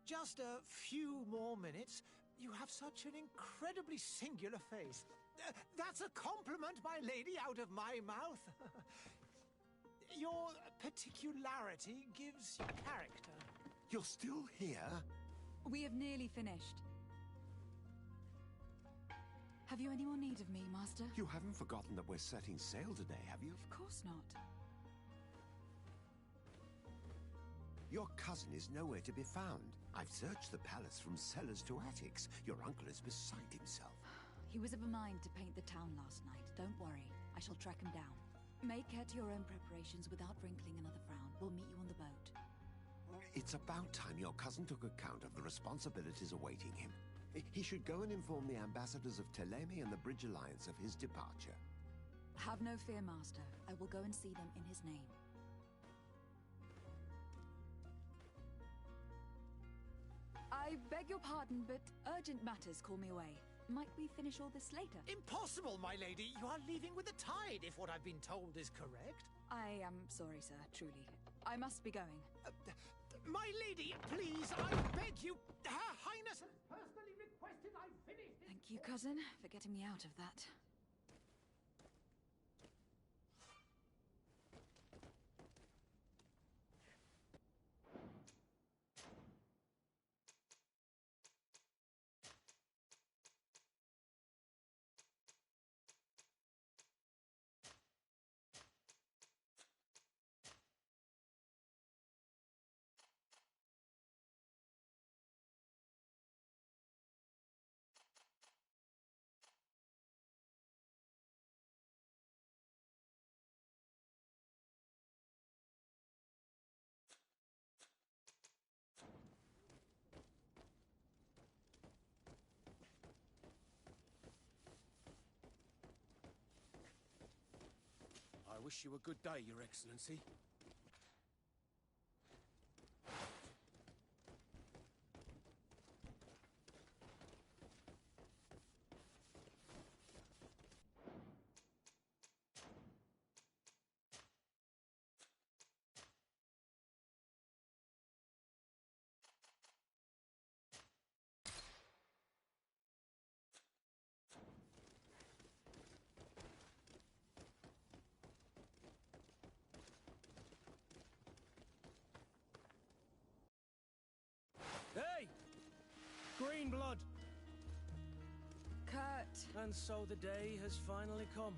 Just a few more minutes. You have such an incredibly singular face. That's a compliment, my lady, out of my mouth. Your particularity gives you character. You're still here? We have nearly finished. Have you any more need of me, Master? You haven't forgotten that we're setting sail today, have you? Of course not. Your cousin is nowhere to be found. I've searched the palace from cellars to attics. Your uncle is beside himself. He was of a mind to paint the town last night. Don't worry. I shall track him down. Make care to your own preparations without wrinkling another frown. We'll meet you on the boat. It's about time your cousin took account of the responsibilities awaiting him. He should go and inform the ambassadors of Telemi and the Bridge Alliance of his departure. Have no fear, Master. I will go and see them in his name. I beg your pardon, but urgent matters call me away. Might we finish all this later? Impossible, my lady. You are leaving with the tide, if what I've been told is correct. I am sorry, sir, truly. I must be going. My lady, please, I beg you. Her Highness has personally requested I finish this. Thank you, cousin, for getting me out of that. I wish you a good day, Your Excellency. Hey! Green blood! Kurt! And so the day has finally come.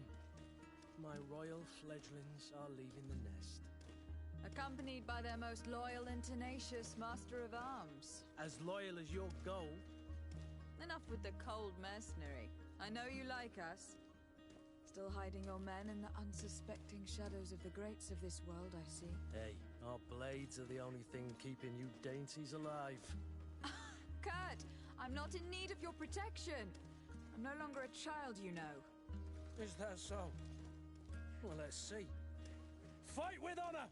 My royal fledglings are leaving the nest. Accompanied by their most loyal and tenacious Master of Arms. As loyal as your gold. Enough with the cold mercenary. I know you like us. Still hiding your men in the unsuspecting shadows of the greats of this world, I see. Hey, our blades are the only thing keeping you dainties alive. Kurt, I'm not in need of your protection. I'm no longer a child, you know. Is that so? Well, let's see. Fight with honor!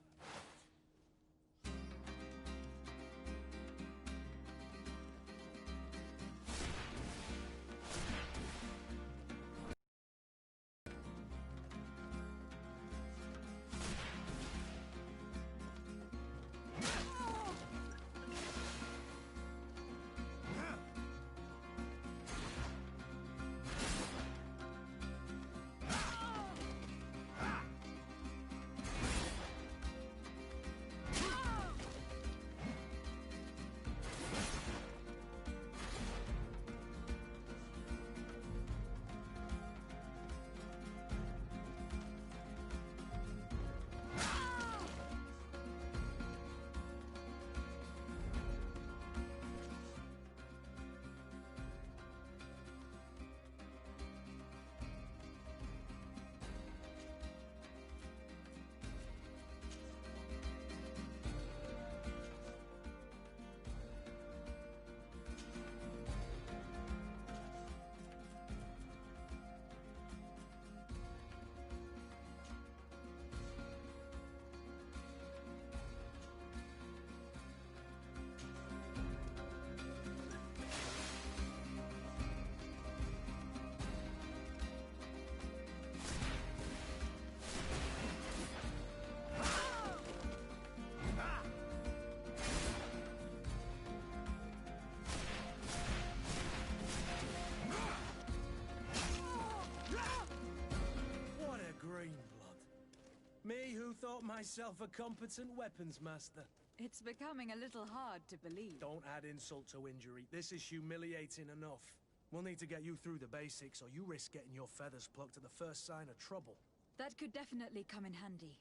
thought myself a competent weapons master. It's becoming a little hard to believe. Don't add insult to injury. This is humiliating enough. We'll need to get you through the basics, or you risk getting your feathers plucked at the first sign of trouble. That could definitely come in handy.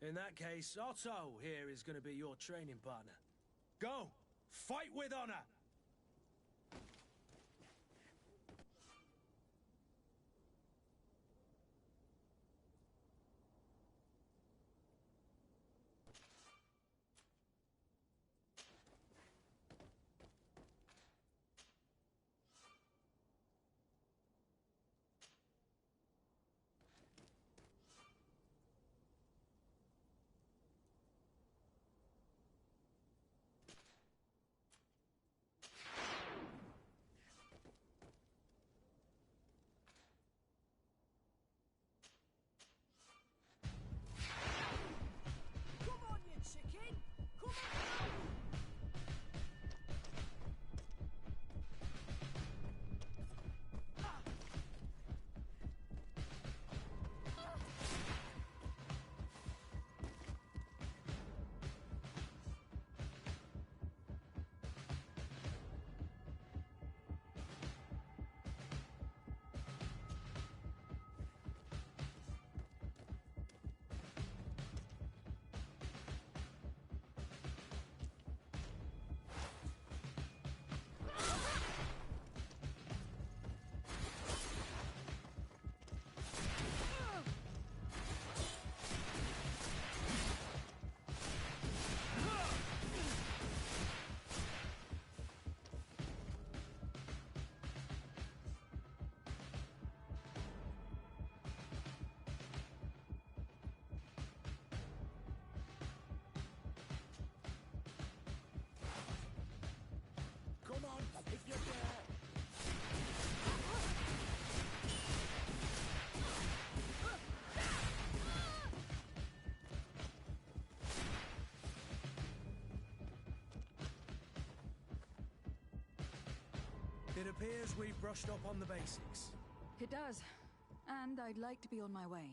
In that case, Otto here is going to be your training partner. Go! Fight with honor! It appears we've brushed up on the basics. It does. And I'd like to be on my way.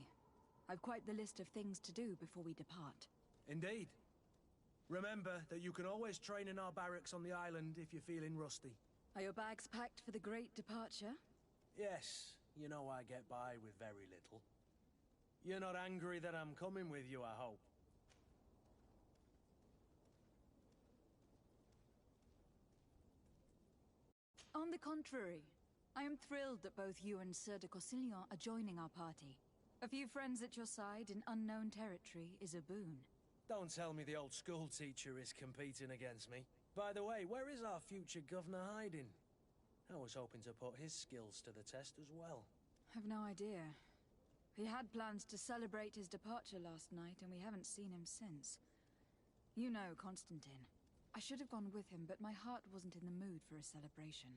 I've quite the list of things to do before we depart. Indeed. Remember that you can always train in our barracks on the island if you're feeling rusty. Are your bags packed for the great departure? Yes, you know I get by with very little. You're not angry that I'm coming with you, I hope. On the contrary, I am thrilled that both you and Sir de Corsillon are joining our party. A few friends at your side in unknown territory is a boon. Don't tell me the old school teacher is competing against me. By the way, where is our future governor hiding? I was hoping to put his skills to the test as well. I've no idea. He had plans to celebrate his departure last night, and we haven't seen him since. You know Constantine. I should have gone with him, but my heart wasn't in the mood for a celebration.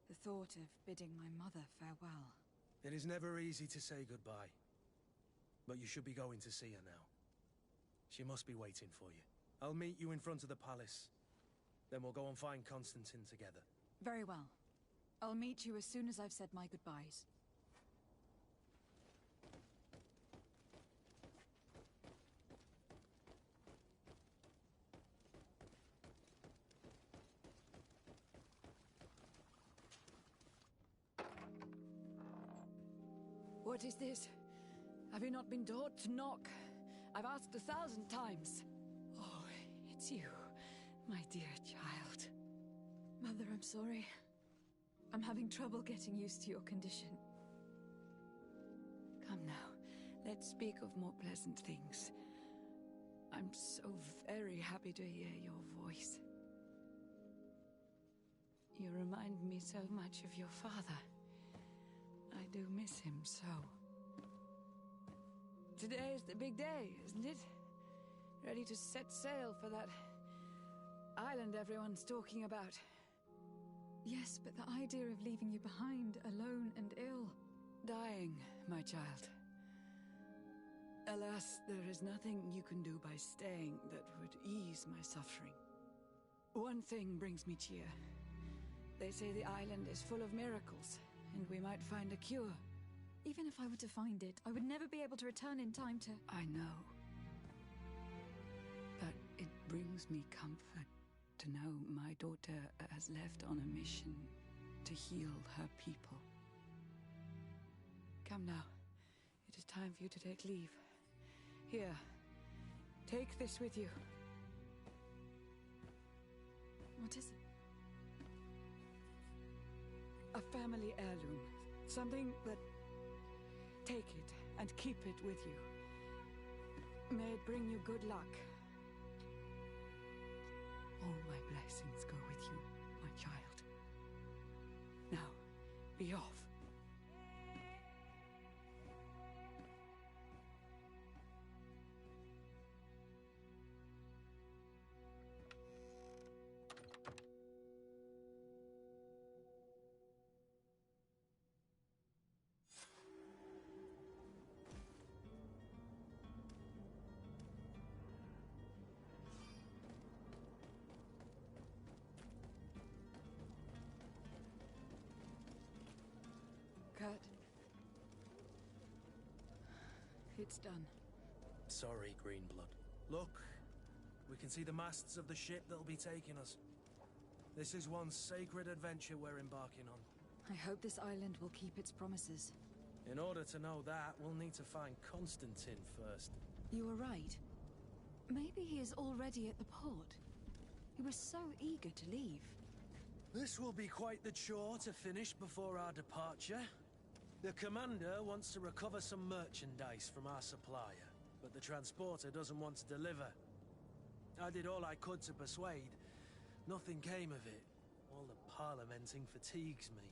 The thought of bidding my mother farewell. It is never easy to say goodbye. But you should be going to see her now. She must be waiting for you. I'll meet you in front of the palace. Then we'll go and find Constantine together. Very well. I'll meet you as soon as I've said my goodbyes. What is this? Have you not been taught to knock? I've asked 1,000 times. Oh, it's you, my dear child. Mother, I'm sorry. I'm having trouble getting used to your condition. Come now, let's speak of more pleasant things. I'm so very happy to hear your voice. You remind me so much of your father. I do miss him so. Today is the big day, isn't it? Ready to set sail for that island everyone's talking about. Yes, but the idea of leaving you behind, alone and ill. Dying, my child. Alas, there is nothing you can do by staying that would ease my suffering. One thing brings me cheer. They say the island is full of miracles, and we might find a cure. Even if I were to find it, I would never be able to return in time to... I know. But it brings me comfort to know my daughter has left on a mission to heal her people. Come now. It is time for you to take leave. Here, take this with you. What is it? A family heirloom. Something that... Take it and keep it with you. May it bring you good luck. All my blessings go with you, my child. Now, be off. Kurt. It's done. Sorry, Greenblood. Look, we can see the masts of the ship that'll be taking us. This is one sacred adventure we're embarking on. I hope this island will keep its promises. In order to know that, we'll need to find Constantine first. You were right. Maybe he is already at the port. He was so eager to leave. This will be quite the chore to finish before our departure. The commander wants to recover some merchandise from our supplier, but the transporter doesn't want to deliver. I did all I could to persuade. Nothing came of it. All the parliamenting fatigues me.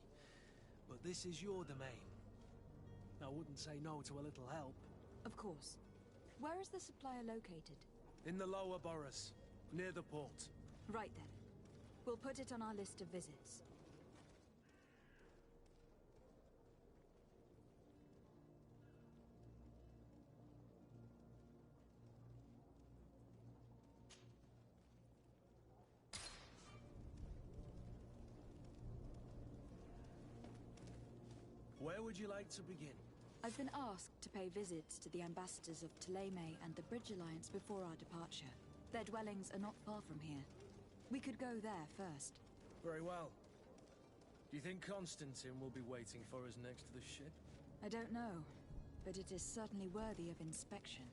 But this is your domain. I wouldn't say no to a little help. Of course. Where is the supplier located? In the lower boroughs, near the port. Right then. We'll put it on our list of visits. Where would you like to begin? I've been asked to pay visits to the ambassadors of Ptolemy and the Bridge Alliance before our departure. Their dwellings are not far from here. We could go there first. Very well. Do you think Constantine will be waiting for us next to the ship? I don't know, but it is certainly worthy of inspection.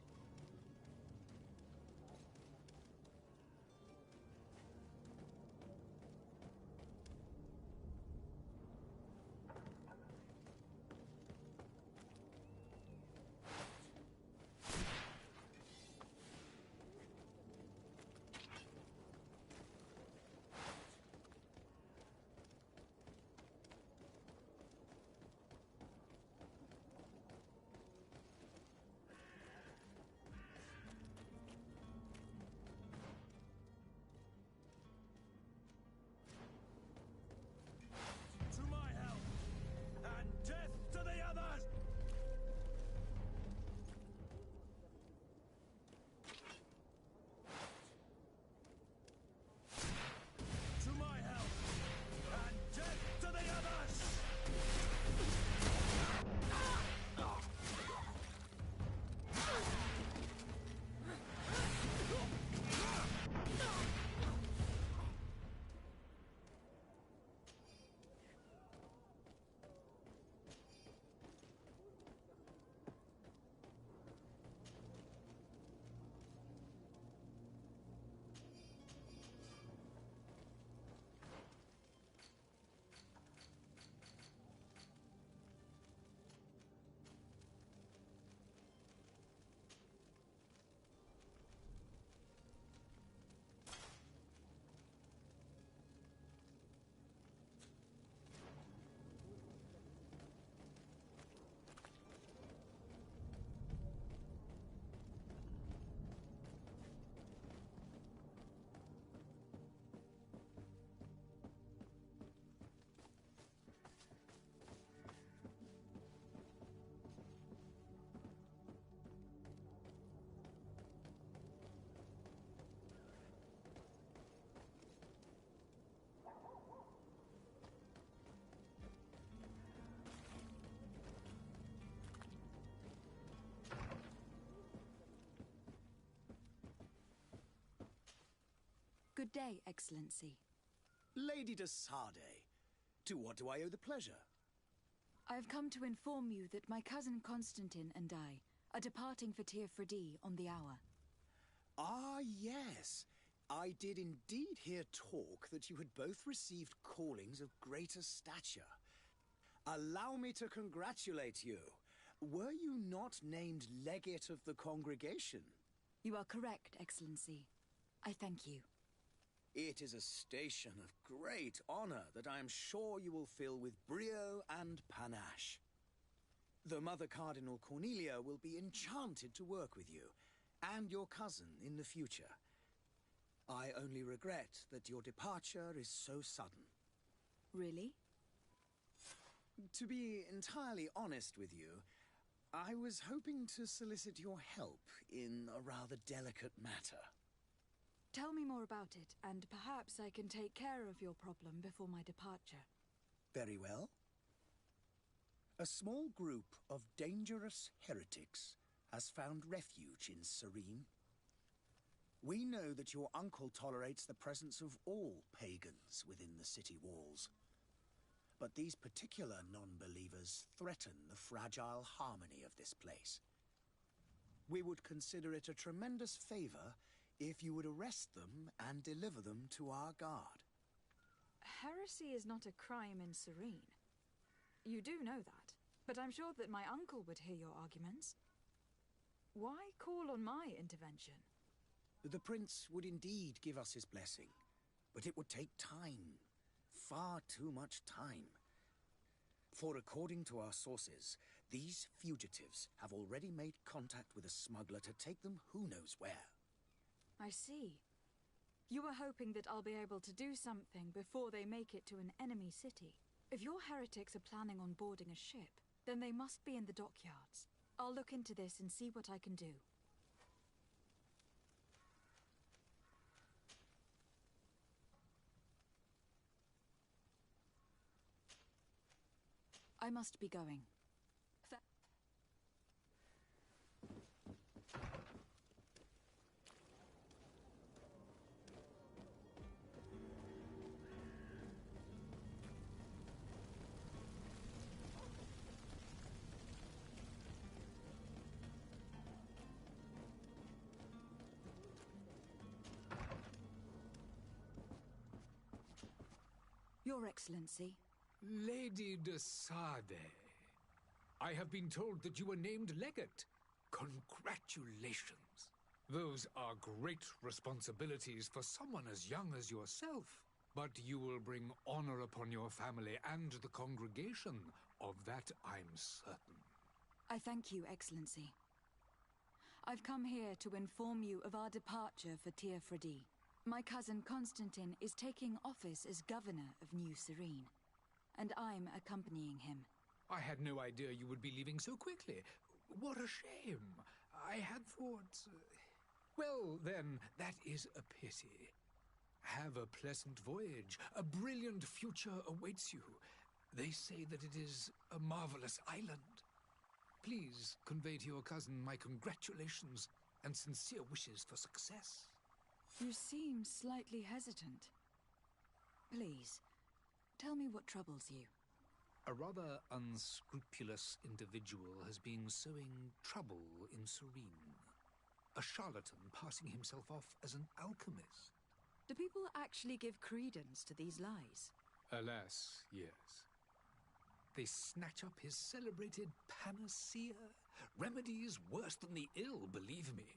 Good day, Excellency. Lady de Sade, to what do I owe the pleasure? I have come to inform you that my cousin Constantine and I are departing for Tir Freddy on the hour. Ah, yes. I did indeed hear talk that you had both received callings of greater stature. Allow me to congratulate you. Were you not named legate of the congregation? You are correct, Excellency. I thank you. It is a station of great honor that I am sure you will fill with brio and panache. The Mother Cardinal Cornelia will be enchanted to work with you, and your cousin in the future. I only regret that your departure is so sudden. Really? To be entirely honest with you, I was hoping to solicit your help in a rather delicate matter. Tell me more about it, and perhaps I can take care of your problem before my departure. Very well. A small group of dangerous heretics has found refuge in Serene. We know that your uncle tolerates the presence of all pagans within the city walls. But these particular non-believers threaten the fragile harmony of this place. We would consider it a tremendous favor if you would arrest them and deliver them to our guard. Heresy is not a crime in Serene. You do know that, but I'm sure that my uncle would hear your arguments. Why call on my intervention? The prince would indeed give us his blessing, but it would take time. Far too much time. For according to our sources, these fugitives have already made contact with a smuggler to take them who knows where. I see. You were hoping that I'll be able to do something before they make it to an enemy city. If your heretics are planning on boarding a ship, then they must be in the dockyards. I'll look into this and see what I can do. I must be going. Your Excellency. Lady de Sade, I have been told that you were named legate. Congratulations. Those are great responsibilities for someone as young as yourself. But you will bring honor upon your family and the congregation. Of that I'm certain. I thank you, Excellency. I've come here to inform you of our departure for Tir Freddy. My cousin Constantine is taking office as governor of New Serene, and I'm accompanying him. I had no idea you would be leaving so quickly. What a shame. I had thought... Well, then, that is a pity. Have a pleasant voyage. A brilliant future awaits you. They say that it is a marvelous island. Please convey to your cousin my congratulations and sincere wishes for success. You seem slightly hesitant. Please, tell me what troubles you. A rather unscrupulous individual has been sowing trouble in Serene. A charlatan passing himself off as an alchemist. Do people actually give credence to these lies? Alas, yes. They snatch up his celebrated panacea. Remedies worse than the ill, believe me.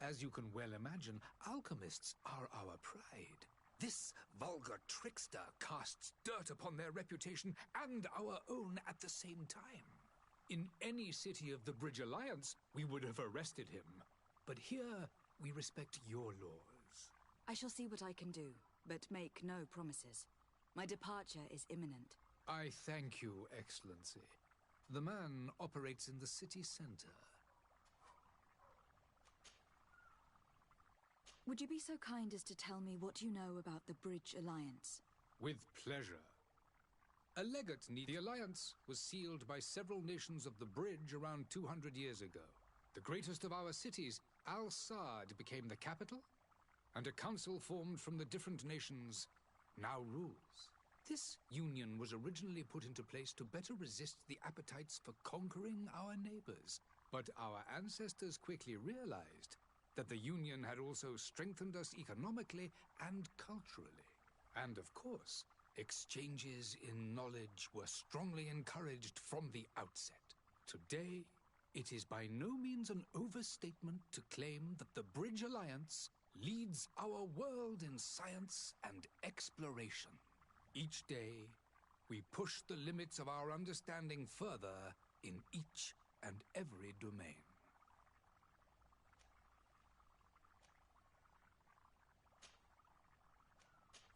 As you can well imagine, alchemists are our pride. This vulgar trickster casts dirt upon their reputation and our own at the same time. In any city of the Bridge Alliance, we would have arrested him. But here, we respect your laws. I shall see what I can do, but make no promises. My departure is imminent. I thank you, Excellency. The man operates in the city center. Would you be so kind as to tell me what you know about the Bridge Alliance? With pleasure. A legate need. The alliance was sealed by several nations of the Bridge around 200 years ago. The greatest of our cities, Al-Sad, became the capital, and a council formed from the different nations now rules. This union was originally put into place to better resist the appetites for conquering our neighbors, but our ancestors quickly realized that the union had also strengthened us economically and culturally. And of course, exchanges in knowledge were strongly encouraged from the outset. Today, it is by no means an overstatement to claim that the Bridge Alliance leads our world in science and exploration. Each day, we push the limits of our understanding further in each and every domain.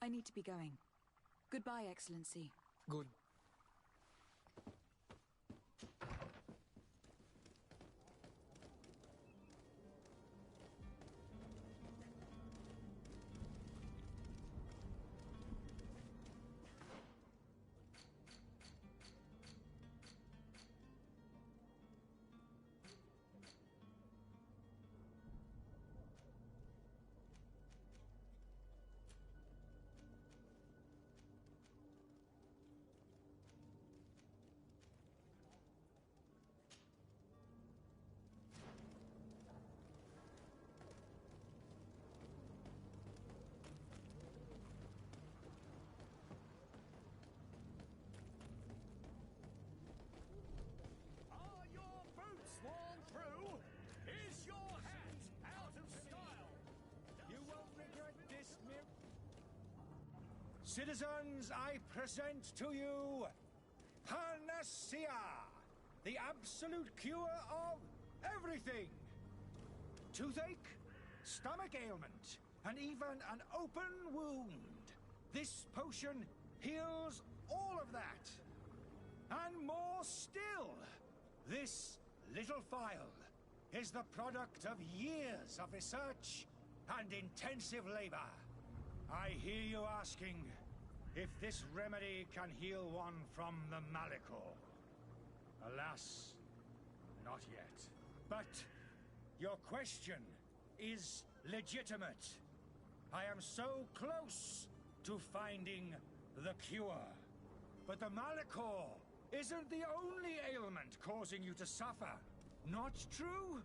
I need to be going. Goodbye, Excellency. Good. Citizens, I present to you Panacea, the absolute cure of everything. Toothache, stomach ailment, and even an open wound. This potion heals all of that. And more still, this little phial is the product of years of research and intensive labor. I hear you asking if this remedy can heal one from the Malachor. Alas, not yet. But your question is legitimate. I am so close to finding the cure. But the Malachor isn't the only ailment causing you to suffer. Not true?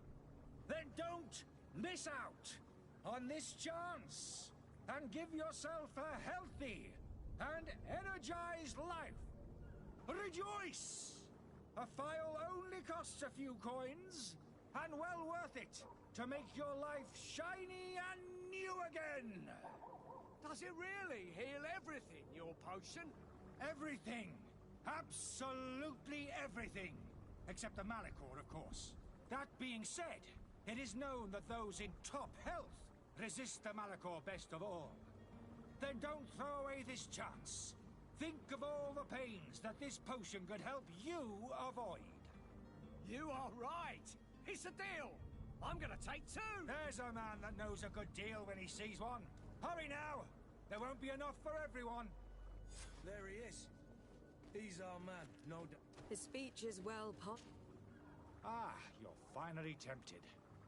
Then don't miss out on this chance and give yourself a healthy and energized life. Rejoice! A phial only costs a few coins, and well worth it to make your life shiny and new again. Does it really heal everything, your potion? Everything. Absolutely everything. Except the Malachor, of course. That being said, it is known that those in top health resist the Malachor best of all. Then don't throw away this chance. Think of all the pains that this potion could help you avoid. You are right. It's a deal. I'm gonna take two. There's a man that knows a good deal when he sees one. Hurry now. There won't be enough for everyone. There he is. He's our man, no doubt. His speech is well put. Ah, you're finally tempted.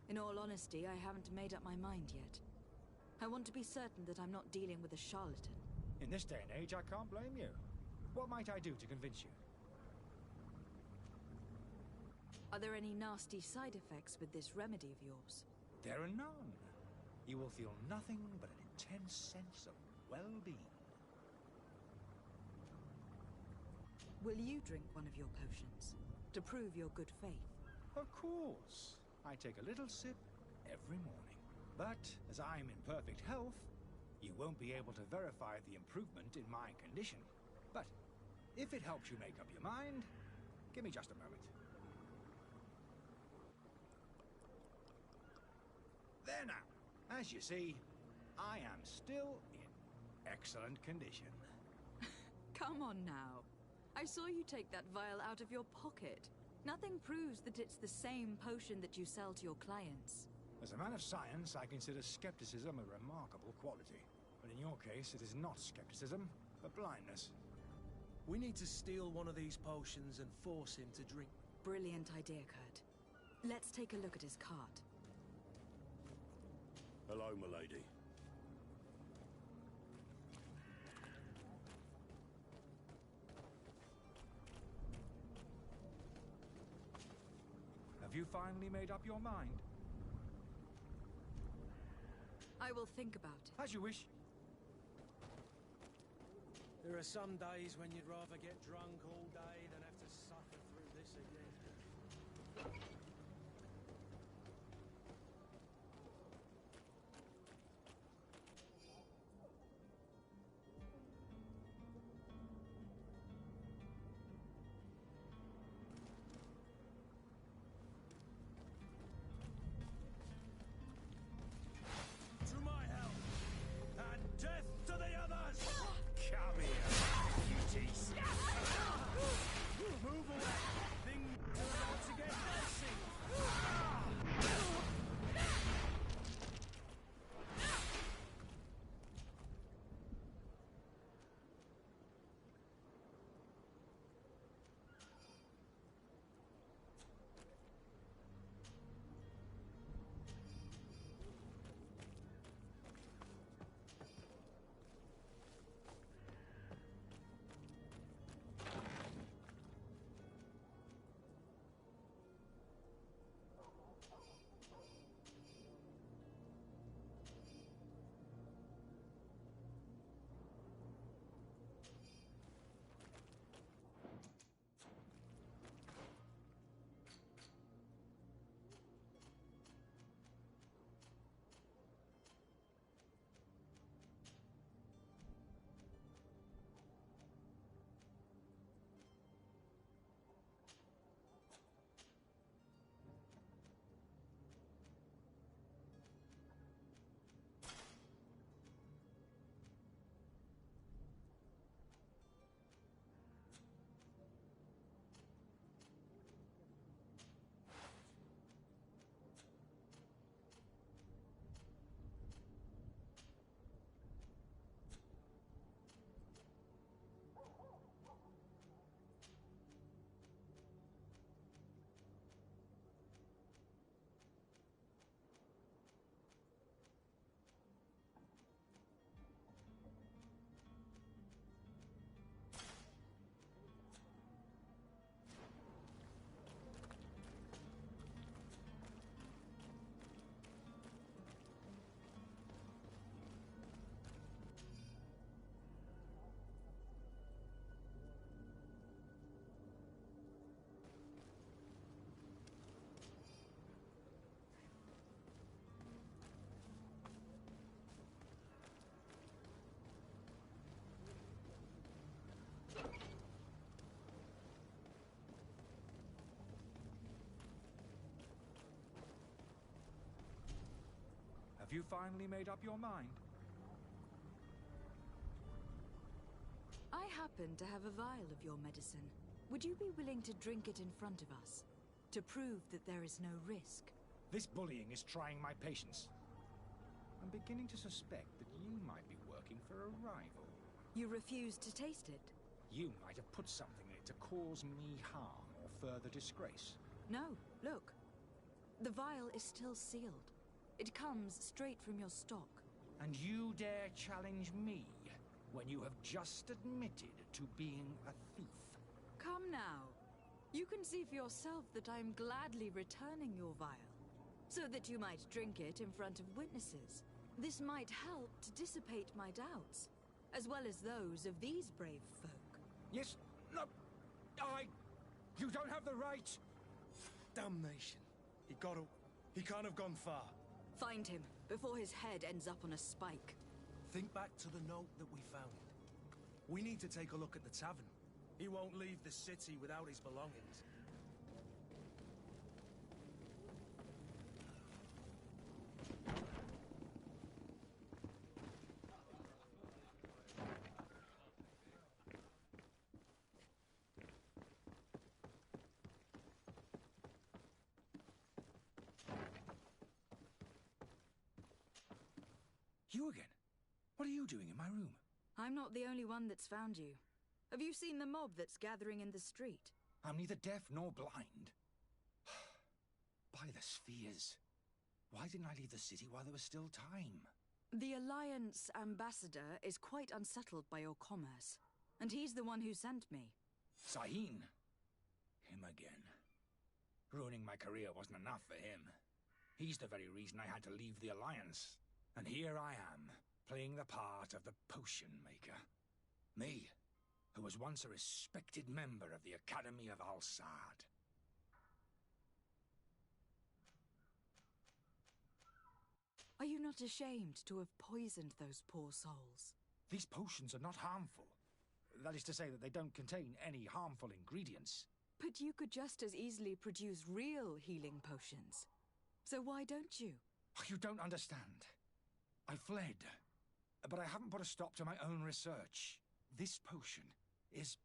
In all honesty, I haven't made up my mind yet. I want to be certain that I'm not dealing with a charlatan. In this day and age, I can't blame you. What might I do to convince you? Are there any nasty side effects with this remedy of yours? There are none. You will feel nothing but an intense sense of well-being. Will you drink one of your potions to prove your good faith? Of course. I take a little sip every morning. But as I'm in perfect health, you won't be able to verify the improvement in my condition. But if it helps you make up your mind, give me just a moment. There now. As you see, I am still in excellent condition. Come on now. I saw you take that vial out of your pocket. Nothing proves that it's the same potion that you sell to your clients. As a man of science, I consider skepticism a remarkable quality. But in your case, it is not skepticism, but blindness. We need to steal one of these potions and force him to drink. Brilliant idea, Kurt. Let's take a look at his cart. Hello, milady. Have you finally made up your mind? I will think about it. As you wish. There are some days when you'd rather get drunk all day than have to suffer through this again. To my help! And death to the others! Come here, cuties! Move away! Things are about to get messy! Have you finally made up your mind? I happen to have a vial of your medicine. Would you be willing to drink it in front of us? To prove that there is no risk? This bullying is trying my patience. I'm beginning to suspect that you might be working for a rival. You refuse to taste it? You might have put something in it to cause me harm or further disgrace. No, look. The vial is still sealed. It comes straight from your stock. And you dare challenge me when you have just admitted to being a thief? Come now. You can see for yourself that I'm gladly returning your vial, so that you might drink it in front of witnesses. This might help to dissipate my doubts, as well as those of these brave folk. Yes, no, you don't have the right. Damnation. He can't have gone far. Find him, before his head ends up on a spike. Think back to the note that we found. We need to take a look at the tavern. He won't leave the city without his belongings. You again? What are you doing in my room? I'm not the only one that's found you. Have you seen the mob that's gathering in the street? I'm neither deaf nor blind. By the spheres. Why didn't I leave the city while there was still time? The Alliance ambassador is quite unsettled by your commerce, and he's the one who sent me. Sahin. Him again. Ruining my career wasn't enough for him. He's the very reason I had to leave the Alliance. And here I am, playing the part of the potion maker. Me, who was once a respected member of the Academy of Al-Sad. Are you not ashamed to have poisoned those poor souls? These potions are not harmful. That is to say that they don't contain any harmful ingredients. But you could just as easily produce real healing potions. So why don't you? You don't understand. I fled, but I haven't put a stop to my own research. This potion is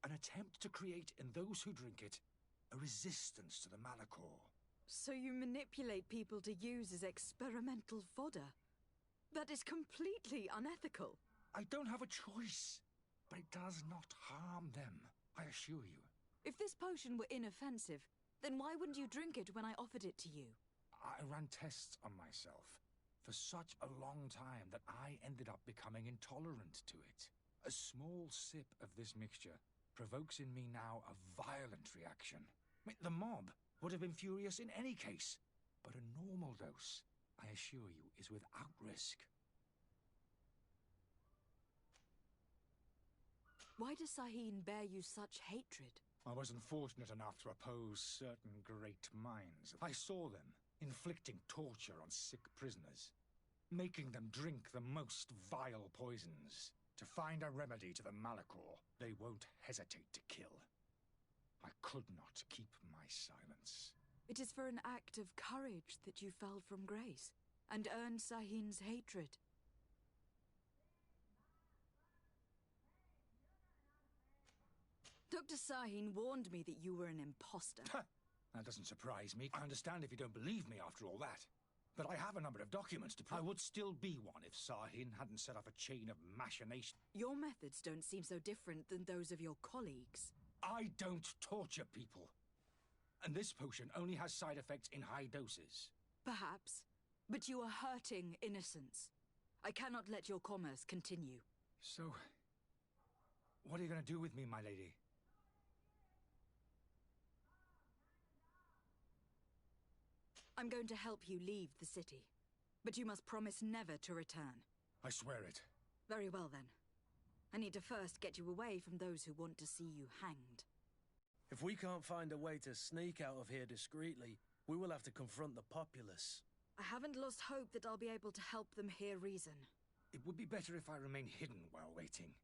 an attempt to create in those who drink it a resistance to the Malachor. So you manipulate people to use as experimental fodder? That is completely unethical. I don't have a choice, but it does not harm them, I assure you. If this potion were inoffensive, then why wouldn't you drink it when I offered it to you? I ran tests on myself for such a long time that I ended up becoming intolerant to it. A small sip of this mixture provokes in me now a violent reaction. The mob would have been furious in any case, but a normal dose, I assure you, is without risk. Why does Sahin bear you such hatred? I wasn't fortunate enough to oppose certain great minds. I saw them inflicting torture on sick prisoners, making them drink the most vile poisons. To find a remedy to the Malachor, they won't hesitate to kill. I could not keep my silence. It is for an act of courage that you fell from grace, and earned Sahin's hatred. Dr. Sahin warned me that you were an imposter. That doesn't surprise me. I understand if you don't believe me after all that. But I have a number of documents to prove. I would still be one if Sahin hadn't set off a chain of machination. Your methods don't seem so different than those of your colleagues. I don't torture people. And this potion only has side effects in high doses. Perhaps. But you are hurting innocents. I cannot let your commerce continue. So, what are you going to do with me, my lady? I'm going to help you leave the city. But you must promise never to return. I swear it. Very well, then. I need to first get you away from those who want to see you hanged. If we can't find a way to sneak out of here discreetly, we will have to confront the populace. I haven't lost hope that I'll be able to help them hear reason. It would be better if I remain hidden while waiting.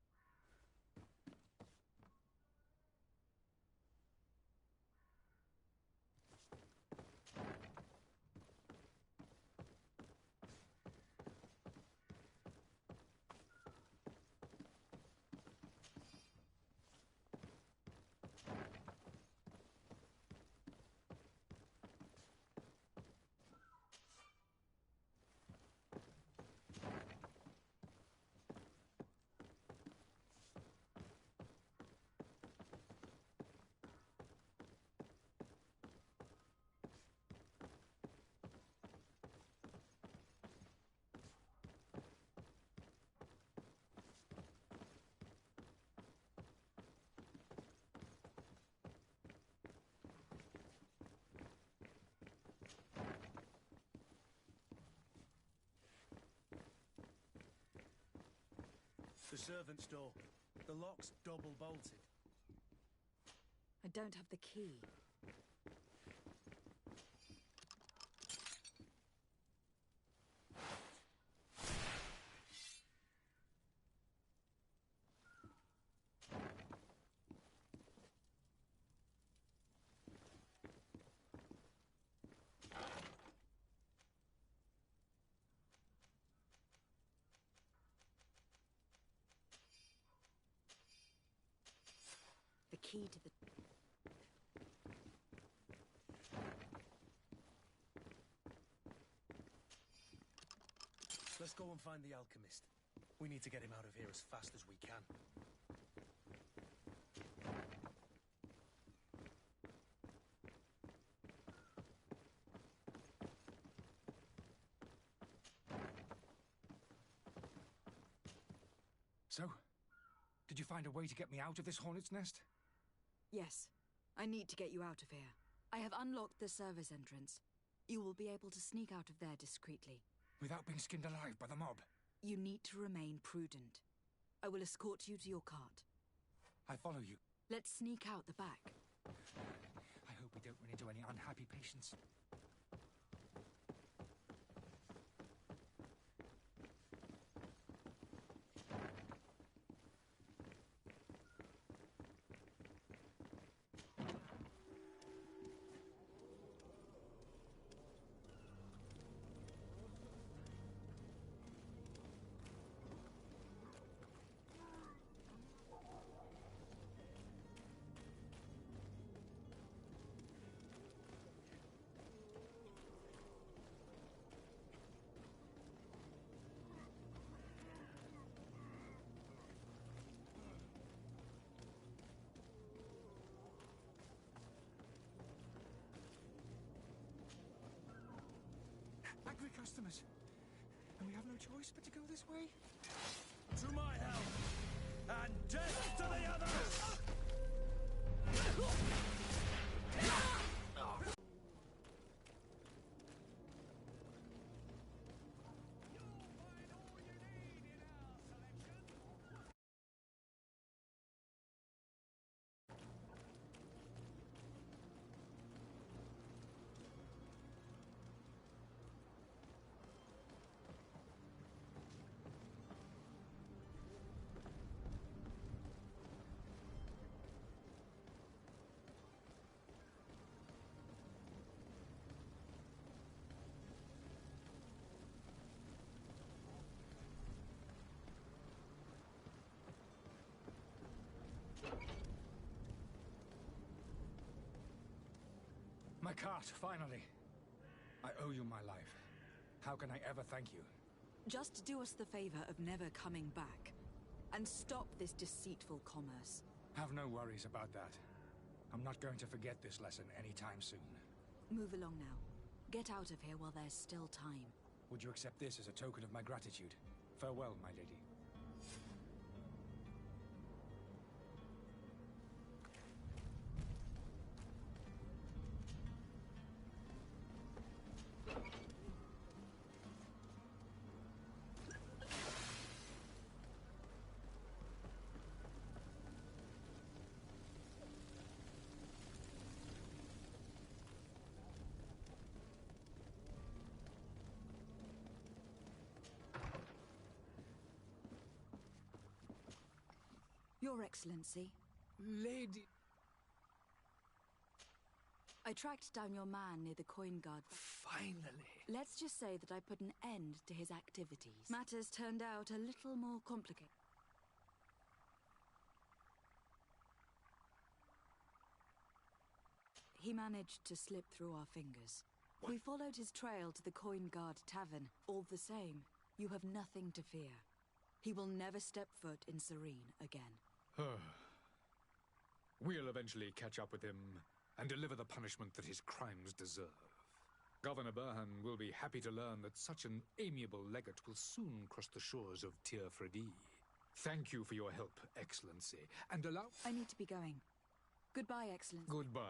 The servant's door. The lock's double bolted. I don't have the key. The key to the... Let's go and find the alchemist. We need to get him out of here as fast as we can. So, did you find a way to get me out of this hornet's nest? Yes. I need to get you out of here. I have unlocked the service entrance. You will be able to sneak out of there discreetly. Without being skinned alive by the mob? You need to remain prudent. I will escort you to your cart. I follow you. Let's sneak out the back. I hope we don't run into any unhappy patients. Angry customers. And we have no choice but to go this way? To my help! And death to the others! My cart, finally. I owe you my life. How can I ever thank you? Just do us the favor of never coming back. And stop this deceitful commerce. Have no worries about that. I'm not going to forget this lesson anytime soon. Move along now. Get out of here while there's still time. Would you accept this as a token of my gratitude? Farewell, my lady. Your Excellency, Lady... I tracked down your man near the coin guard. Finally. Let's just say that I put an end to his activities. Matters turned out a little more complicated. He managed to slip through our fingers. What? We followed his trail to the Coin Guard Tavern. All the same, you have nothing to fear. He will never step foot in Serene again. We'll eventually catch up with him and deliver the punishment that his crimes deserve. Governor Burhan will be happy to learn that such an amiable legate will soon cross the shores of Tir Fredi. Thank you for your help, Excellency, and allow... I need to be going. Goodbye, Excellency. Goodbye.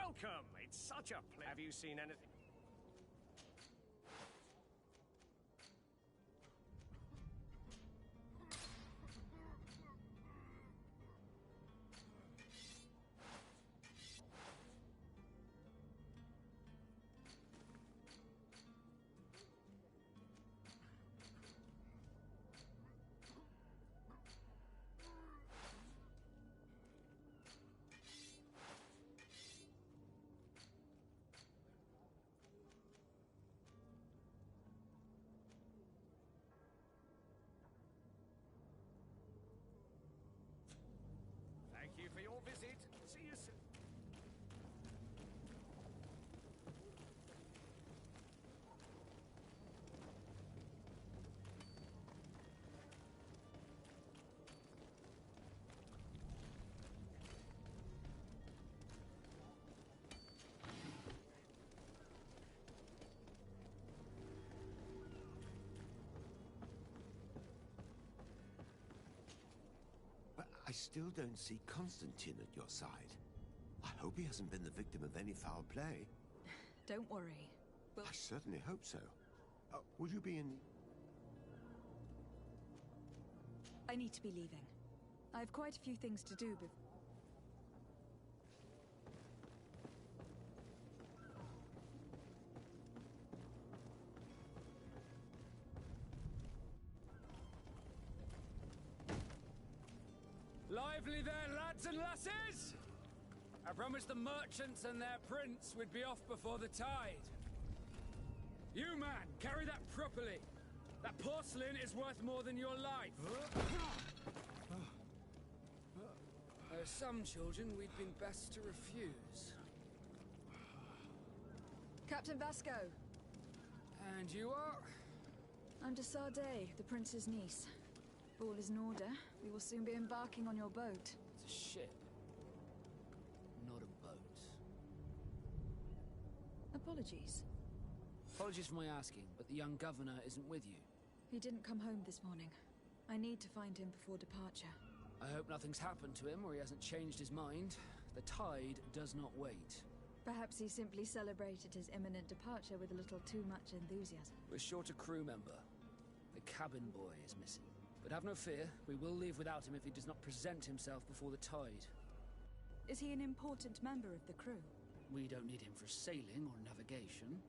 Welcome! It's such a pleasure. Have you seen anything? Thank you for your visit. See you soon. But I still don't see Constantine at your side. I hope he hasn't been the victim of any foul play. Don't worry. I certainly hope so. Would you be in... I need to be leaving. I have quite a few things to do before... Lively there, lads and lasses! I promised the merchants and their prince we'd be off before the tide. You, man, carry that properly. That porcelain is worth more than your life. There are some children we'd been best to refuse. Captain Vasco! And you are? I'm de Sade, the prince's niece. All is in order. We will soon be embarking on your boat. It's a ship. Not a boat. Apologies. Apologies for my asking, but the young governor isn't with you. He didn't come home this morning. I need to find him before departure. I hope nothing's happened to him or he hasn't changed his mind. The tide does not wait. Perhaps he simply celebrated his imminent departure with a little too much enthusiasm. We're short a crew member. The cabin boy is missing. But have no fear, we will leave without him if he does not present himself before the tide. Is he an important member of the crew? We don't need him for sailing or navigation.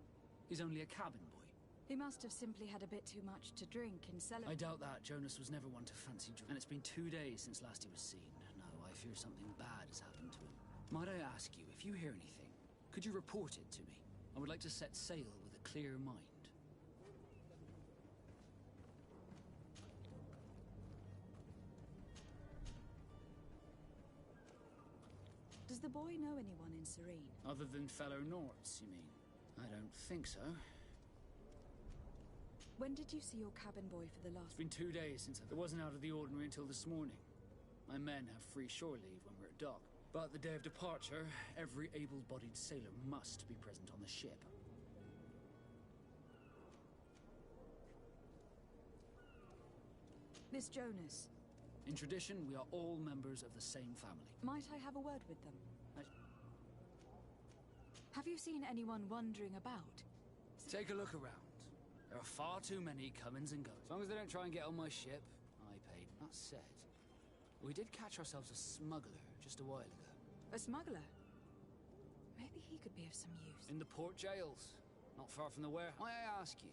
He's only a cabin boy. He must have simply had a bit too much to drink and celebrate. I doubt that. Jonas was never one to fancy drink. And it's been 2 days since last he was seen. No, I fear something bad has happened to him. Might I ask you, if you hear anything, could you report it to me? I would like to set sail with a clear mind. Does the boy know anyone in Serene? Other than fellow Norts, you mean? I don't think so. When did you see your cabin boy for the last... It's been 2 days since it wasn't out of the ordinary until this morning. My men have free shore leave when we're at dock. But the day of departure, every able-bodied sailor must be present on the ship. This Jonas. In tradition, we are all members of the same family. Might I have a word with them? Have you seen anyone wandering about? Take a look around. There are far too many comings and goings. As long as they don't try and get on my ship, I paid. That said, we did catch ourselves a smuggler just a while ago. A smuggler? Maybe he could be of some use. In the port jails, not far from the warehouse. May I ask you,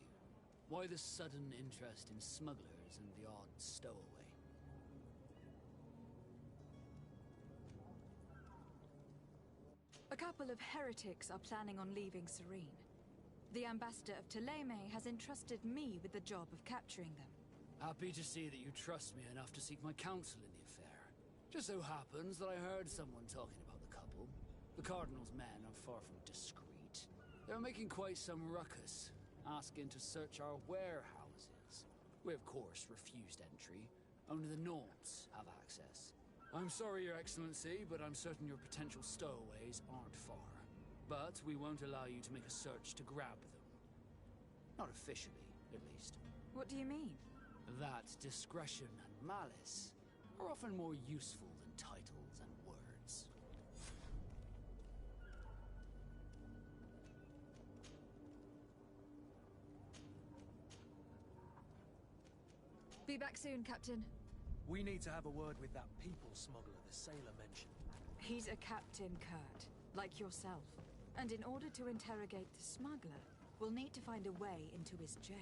why the sudden interest in smugglers and the odd stowaway? A couple of heretics are planning on leaving Serene. The ambassador of Ptolemy has entrusted me with the job of capturing them. Happy to see that you trust me enough to seek my counsel in the affair. Just so happens that I heard someone talking about the couple. The Cardinal's men are far from discreet. They're making quite some ruckus, asking to search our warehouses. We, of course, refused entry. Only the Norts have access. I'm sorry, Your Excellency, but I'm certain your potential stowaways aren't far. But we won't allow you to make a search to grab them. Not officially, at least. What do you mean? That discretion and malice are often more useful than titles and words. Be back soon, Captain. We need to have a word with that people smuggler the sailor mentioned. He's a Captain Kurt, like yourself. And in order to interrogate the smuggler, we'll need to find a way into his jail.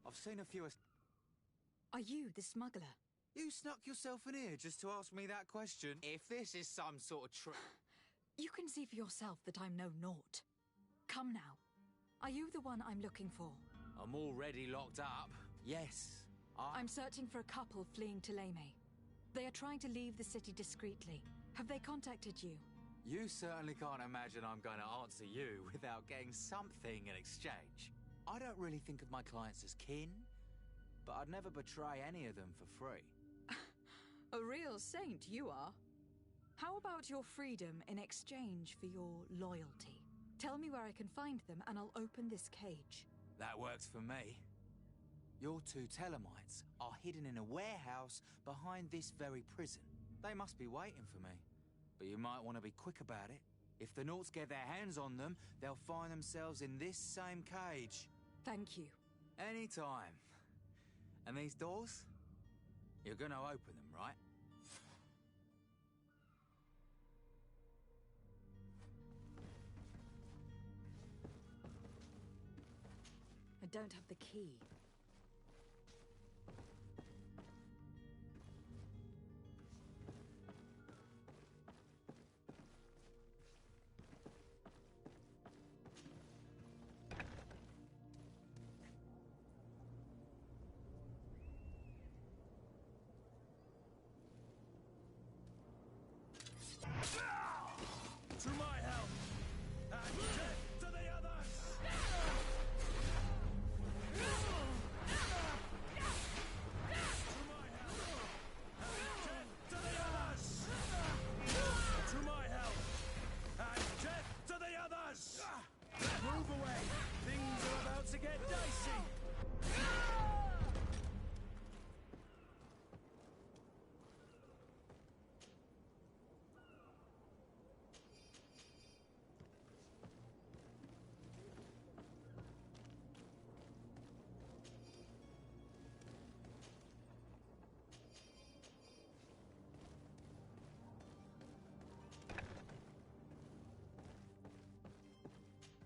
I've seen a few... Are you the smuggler? You snuck yourself in here just to ask me that question? If this is some sort of trick... You can see for yourself that I'm no naught. Come now. Are you the one I'm looking for? I'm already locked up. Yes, I'm searching for a couple fleeing Thélème. They are trying to leave the city discreetly. Have they contacted you? You certainly can't imagine I'm going to answer you without getting something in exchange. I don't really think of my clients as kin, but I'd never betray any of them for free. A real saint you are. How about your freedom in exchange for your loyalty? Tell me where I can find them and I'll open this cage. That works for me. Your two Telemites are hidden in a warehouse behind this very prison. They must be waiting for me, but you might want to be quick about it. If the Nauts get their hands on them, they'll find themselves in this same cage. Thank you. Anytime. And these doors? You're gonna open them, right? I don't have the key. To my help! And death to the others! To my help! And death to the others! Move away! Things are about to get dicey!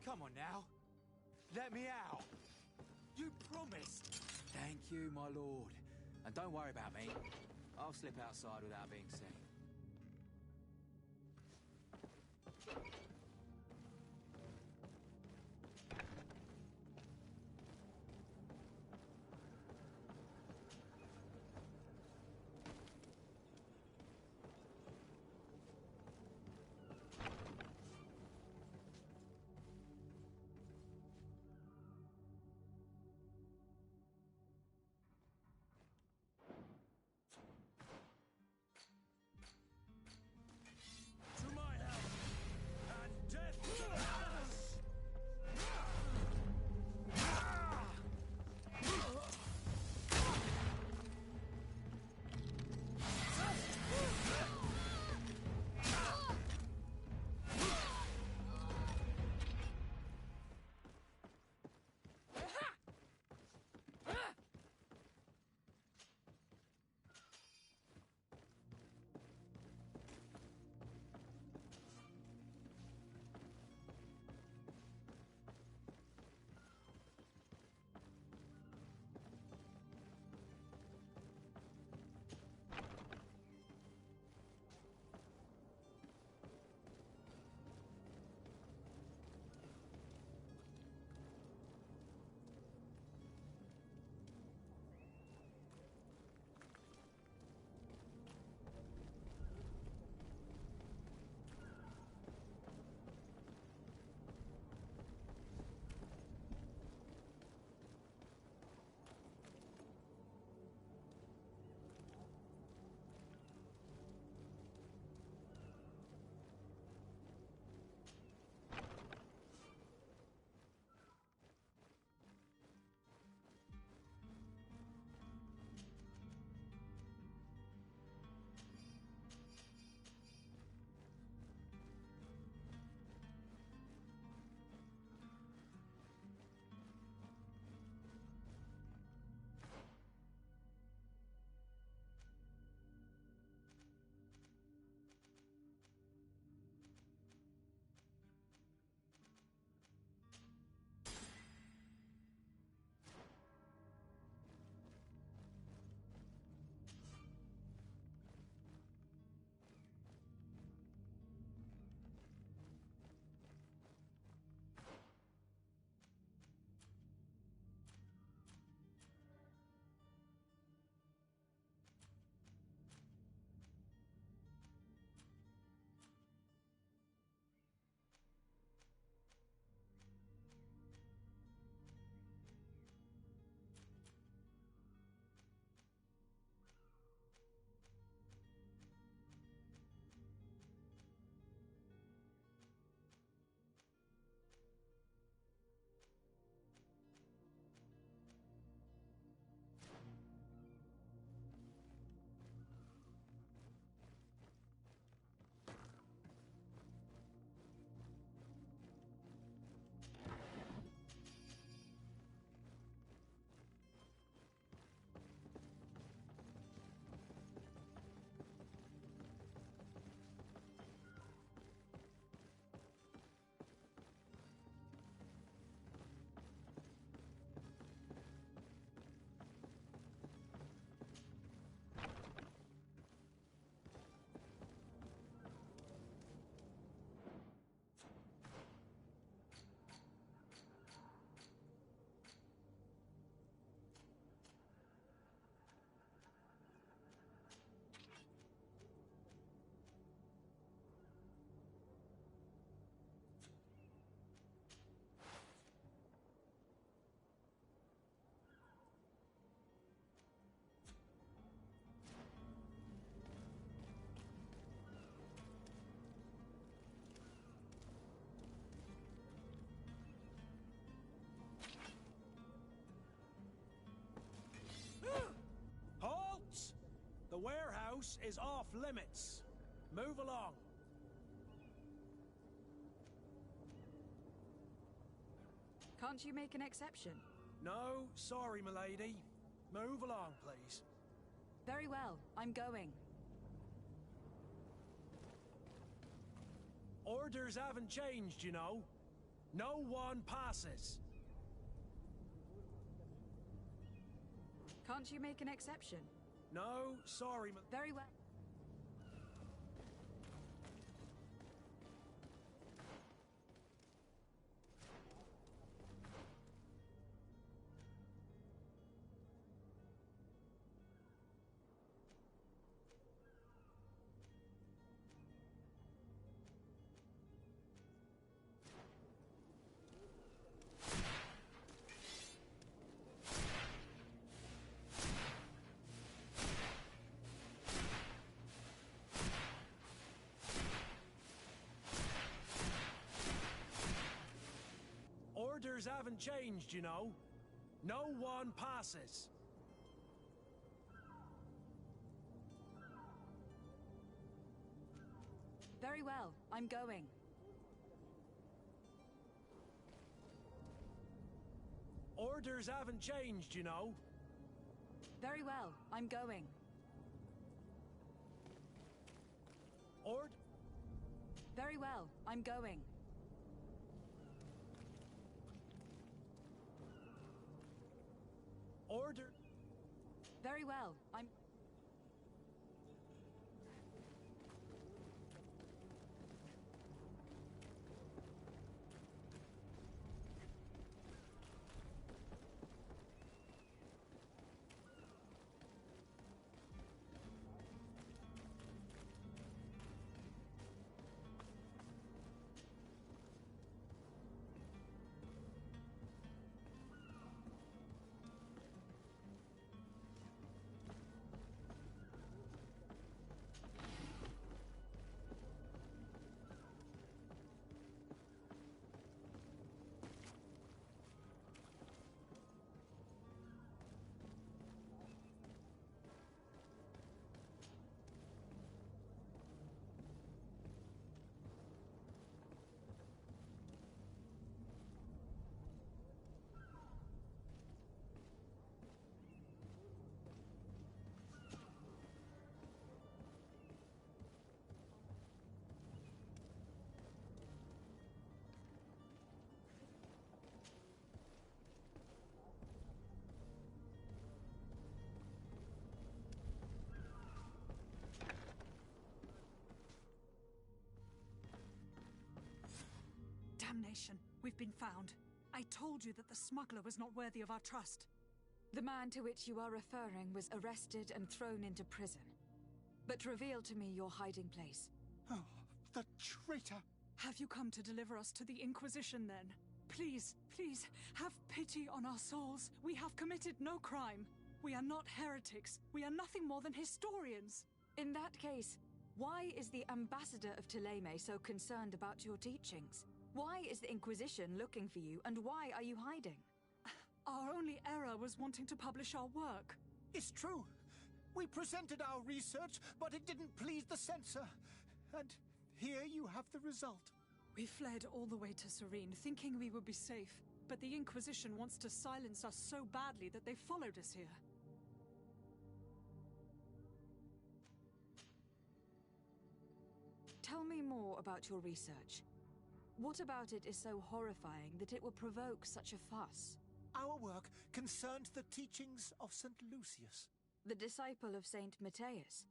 Come on now. Let me out. You promised. Thank you, my lord. And don't worry about me. I'll slip outside without being seen. The warehouse is off limits. Move along. Can't you make an exception? No, sorry, milady. Move along, please. Very well, I'm going. Orders haven't changed, you know. No one passes. Can't you make an exception? No, sorry, Very well. Orders haven't changed, you know. No one passes. Very well, I'm going. Orders haven't changed, you know. Very well, I'm going. Very well, I'm going. Order. Very well, I'm... Damnation! We've been found. I told you that the smuggler was not worthy of our trust. The man to which you are referring was arrested and thrown into prison. But reveal to me your hiding place. Oh, the traitor! Have you come to deliver us to the Inquisition, then? Please, please, have pity on our souls. We have committed no crime. We are not heretics. We are nothing more than historians. In that case, why is the ambassador of Thélème so concerned about your teachings? Why is the Inquisition looking for you, and why are you hiding? Our only error was wanting to publish our work. It's true. We presented our research, but it didn't please the censor. And here you have the result. We fled all the way to Serene, thinking we would be safe. But the Inquisition wants to silence us so badly that they followed us here. Tell me more about your research. What about it is so horrifying that it will provoke such a fuss? Our work concerned the teachings of St. Lucius. The disciple of Saint Matthias.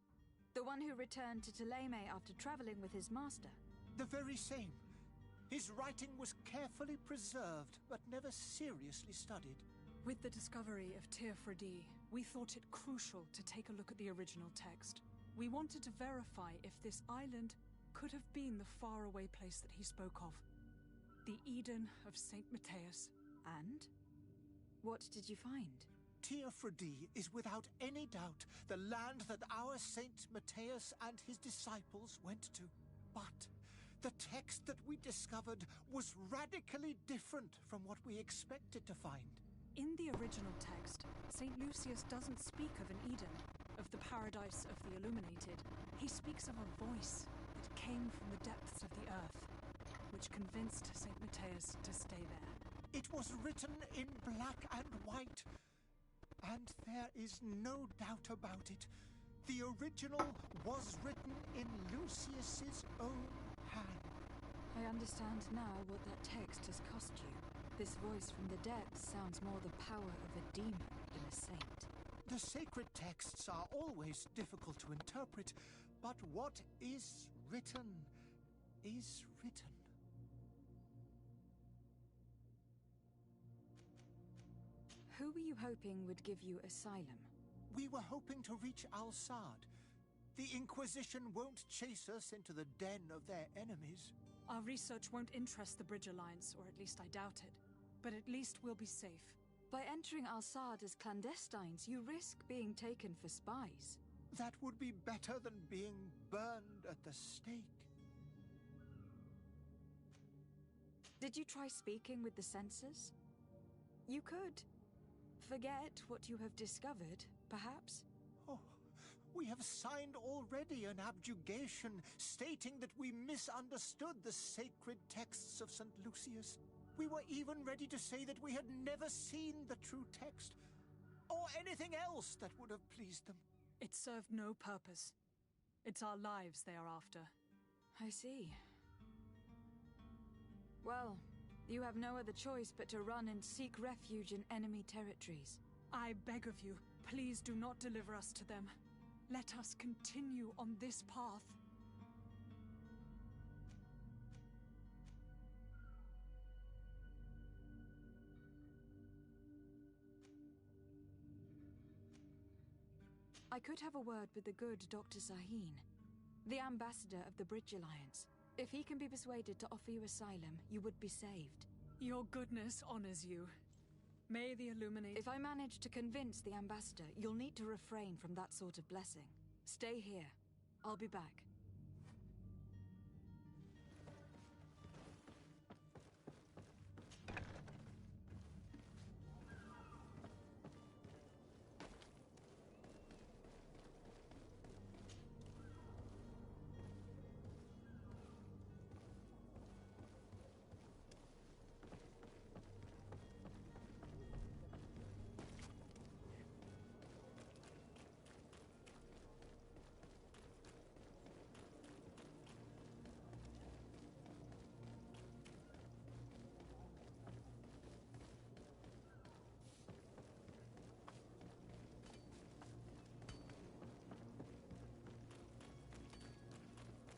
The one who returned to Thélème after traveling with his master. The very same. His writing was carefully preserved, but never seriously studied. With the discovery of Théophrodie, we thought it crucial to take a look at the original text. We wanted to verify if this island could have been the faraway place that he spoke of. The Eden of Saint Matthias. And? What did you find? Théophrodie is without any doubt the land that our Saint Matthias and his disciples went to. But the text that we discovered was radically different from what we expected to find. In the original text, St. Lucius doesn't speak of an Eden, of the paradise paradise of the illuminated, he speaks of a voice that came from the depths of the earth, which convinced St. Matthias to stay there. It was written in black and white, and there is no doubt about it. The original was written in Lucius's own hand. I understand now what that text has cost you. This voice from the depths sounds more the power of a demon than a saint. The sacred texts are always difficult to interpret, but what is written is written. Who were you hoping would give you asylum? We were hoping to reach Al-Sad. The Inquisition won't chase us into the den of their enemies. Our research won't interest the Bridge Alliance, or at least I doubt it. But at least we'll be safe. By entering Al-Sad as clandestines, you risk being taken for spies. That would be better than being burned at the stake. Did you try speaking with the censors? You could. Forget what you have discovered, perhaps? Oh, we have signed already an abjugation stating that we misunderstood the sacred texts of St. Lucius. We were even ready to say that we had never seen the true text, or anything else that would have pleased them. It served no purpose. It's our lives they are after. I see. Well, you have no other choice but to run and seek refuge in enemy territories. I beg of you, please do not deliver us to them. Let us continue on this path. I could have a word with the good Dr. Zaheen, the ambassador of the Bridge Alliance. If he can be persuaded to offer you asylum, you would be saved. Your goodness honors you. May the illuminate... If I manage to convince the ambassador, you'll need to refrain from that sort of blessing. Stay here. I'll be back.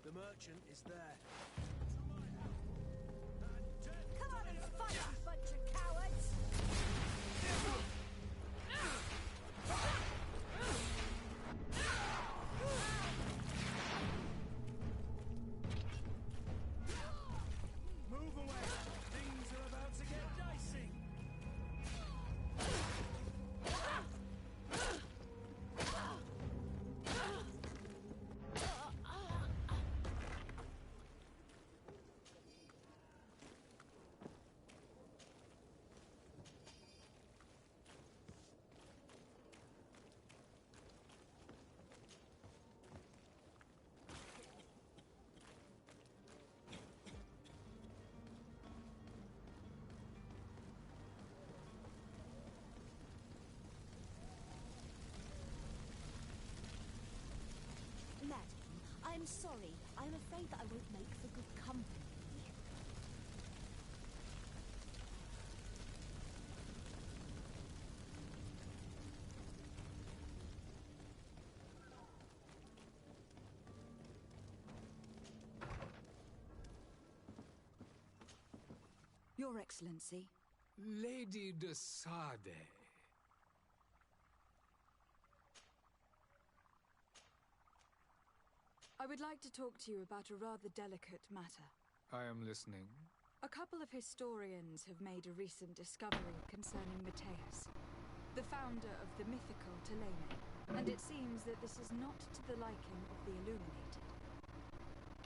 The merchant is there. Come on and fight, you bunch of cowards! Move away! Things are about to get dicey! Madam, I'm sorry. I'm afraid that I won't make for good company. Your Excellency. Lady de Sade. I would like to talk to you about a rather delicate matter. I am listening. A couple of historians have made a recent discovery concerning Matthias, the founder of the mythical Thélème, and it seems that this is not to the liking of the Illuminated,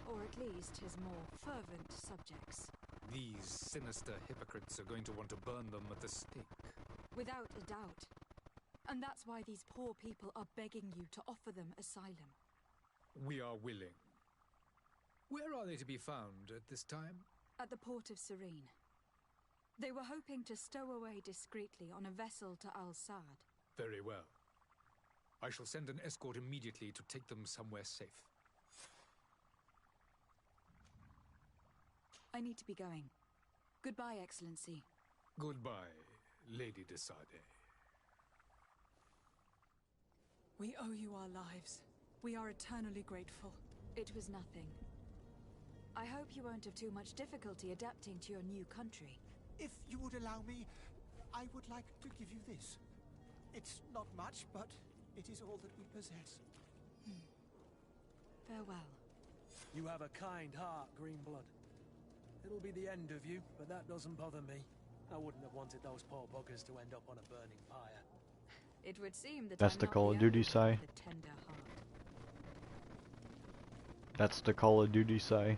or at least his more fervent subjects. These sinister hypocrites are going to want to burn them at the stake. Without a doubt. And that's why these poor people are begging you to offer them asylum. We are willing. Where are they to be found at this time? At the port of Serene. They were hoping to stow away discreetly on a vessel to Al-Sad. Very well. I shall send an escort immediately to take them somewhere safe. I need to be going. Goodbye, Excellency. Goodbye, Lady de Sade. We owe you our lives. We are eternally grateful. It was nothing. I hope you won't have too much difficulty adapting to your new country. If you would allow me, I would like to give you this. It's not much, but it is all that we possess. Farewell. You have a kind heart, Greenblood. It'll be the end of you, but that doesn't bother me. I wouldn't have wanted those poor buggers to end up on a burning pyre. It would seem that That's I'm the not Call of the Duty only sigh. one with a tender heart. That's the Call of Duty sigh.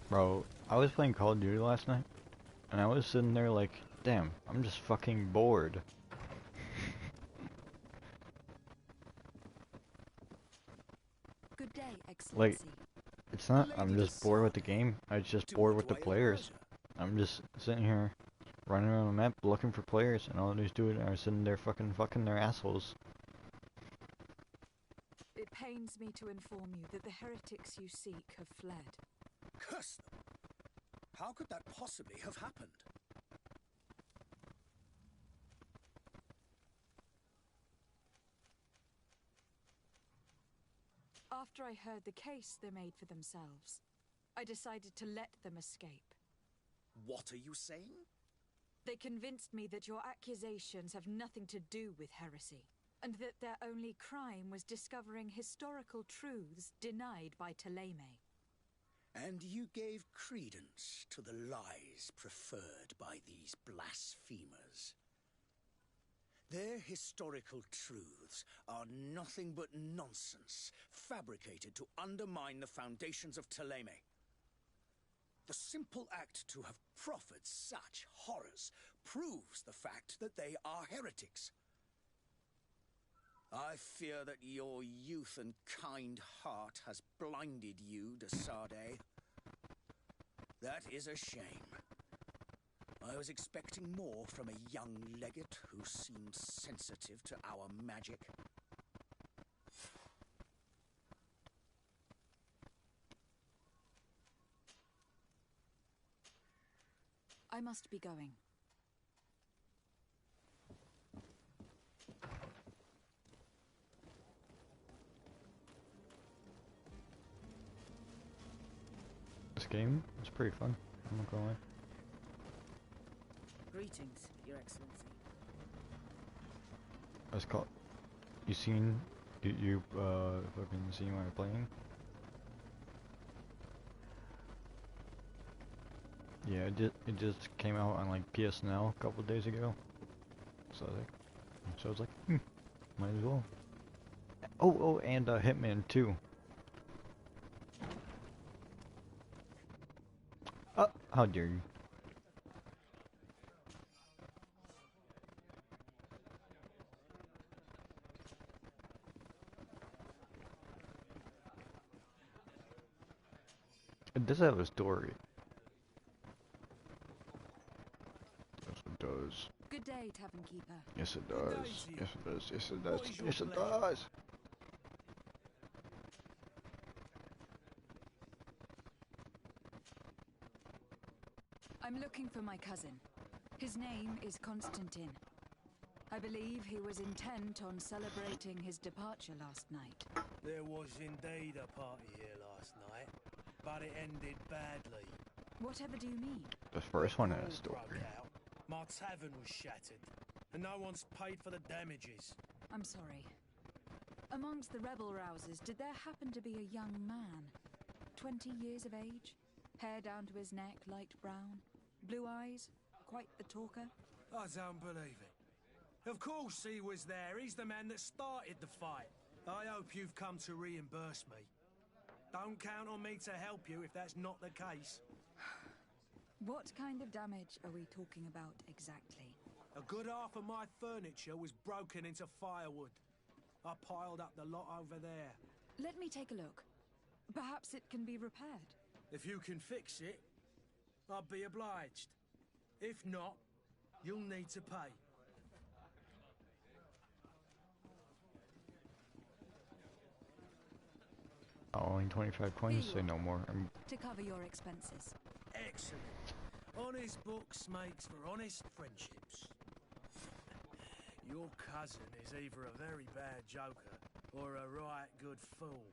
Bro, I was playing Call of Duty last night, and I was sitting there like, damn, I'm just fucking bored. Good day, Excellency. Like, it's not, I'm just bored with the game, I'm just bored with the players. I'm just sitting here, running around the map, looking for players, and all these dudes are sitting there fucking their assholes. It pains me to inform you that the heretics you seek have fled. Curse them! How could that possibly have happened? After I heard the case they made for themselves, I decided to let them escape. What are you saying? They convinced me that your accusations have nothing to do with heresy, and that their only crime was discovering historical truths denied by Ptolemy. And you gave credence to the lies preferred by these blasphemers. Their historical truths are nothing but nonsense, fabricated to undermine the foundations of Ptolemy. The simple act to have proffered such horrors proves the fact that they are heretics. I fear that your youth and kind heart has blinded you, de Sade. That is a shame. I was expecting more from a young legate who seemed sensitive to our magic. I must be going. This game is pretty fun, I'm not gonna lie. Greetings, Your Excellency. It's called. You fucking seen what I'm playing? Yeah, it just came out on like psnow a couple days ago. So I was like, might as well. Oh, and Hitman 2. How dare you? It does have a story. Yes, it does. Good day, Tavern Keeper. Yes, it does. Yes, it does. Yes, it does. Yes, it does. I'm looking for my cousin. His name is Constantine. I believe he was intent on celebrating his departure last night. There was indeed a party here last night, but it ended badly. Whatever do you mean? The first one had a story. My tavern was shattered, and no one's paid for the damages. I'm sorry. Amongst the rebel rousers, did there happen to be a young man? 20 years of age? Hair down to his neck, light brown? Blue eyes? Quite the talker? I don't believe it. Of course he was there. He's the man that started the fight. I hope you've come to reimburse me. Don't count on me to help you if that's not the case. What kind of damage are we talking about exactly? A good half of my furniture was broken into firewood. I piled up the lot over there. Let me take a look. Perhaps it can be repaired. If you can fix it, I'll be obliged. If not, you'll need to pay. Oh, only 25 coins, say no more. To cover your expenses. Excellent. Honest books makes for honest friendships. Your cousin is either a very bad joker or a right good fool.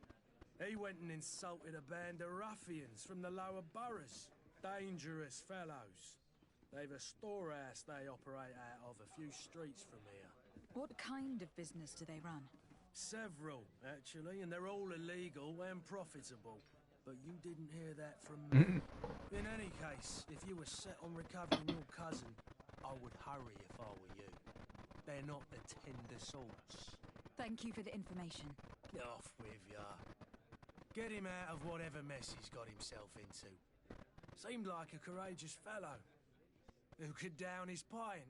He went and insulted a band of ruffians from the lower boroughs. Dangerous fellows. They've a storehouse they operate out of a few streets from here. What kind of business do they run? Several, actually, and they're all illegal and profitable. But you didn't hear that from me. In any case, if you were set on recovering your cousin, I would hurry if I were you. They're not the tender sorts. Thank you for the information. Off with ya. Get him out of whatever mess he's got himself into. Seemed like a courageous fellow. Who could down his pint.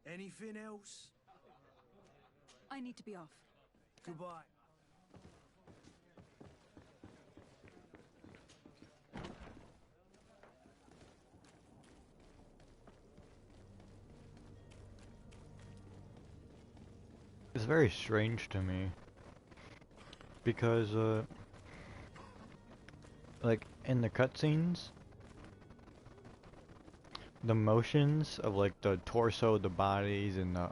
Anything else? I need to be off. Goodbye. It's very strange to me. Because, like, in the cutscenes, the motions of, like, the torso, the bodies, and the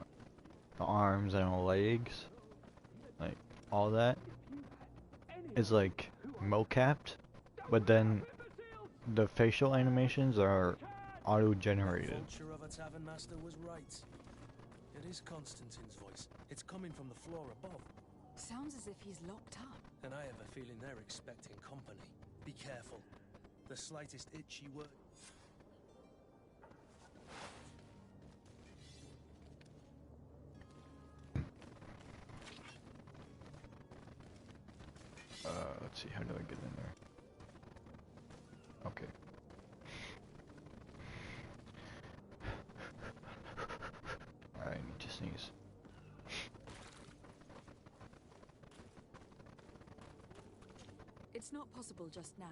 arms and the legs, like, all that, is, like, mo-capped, but then the facial animations are auto-generated. The vulture of a tavern master was right. It is Constantine's voice. It's coming from the floor above. Sounds as if he's locked up. And I have a feeling they're expecting company. Be careful. The slightest itchy word... Let's see, how do I get in there? Okay. I need to sneeze. It's not possible just now.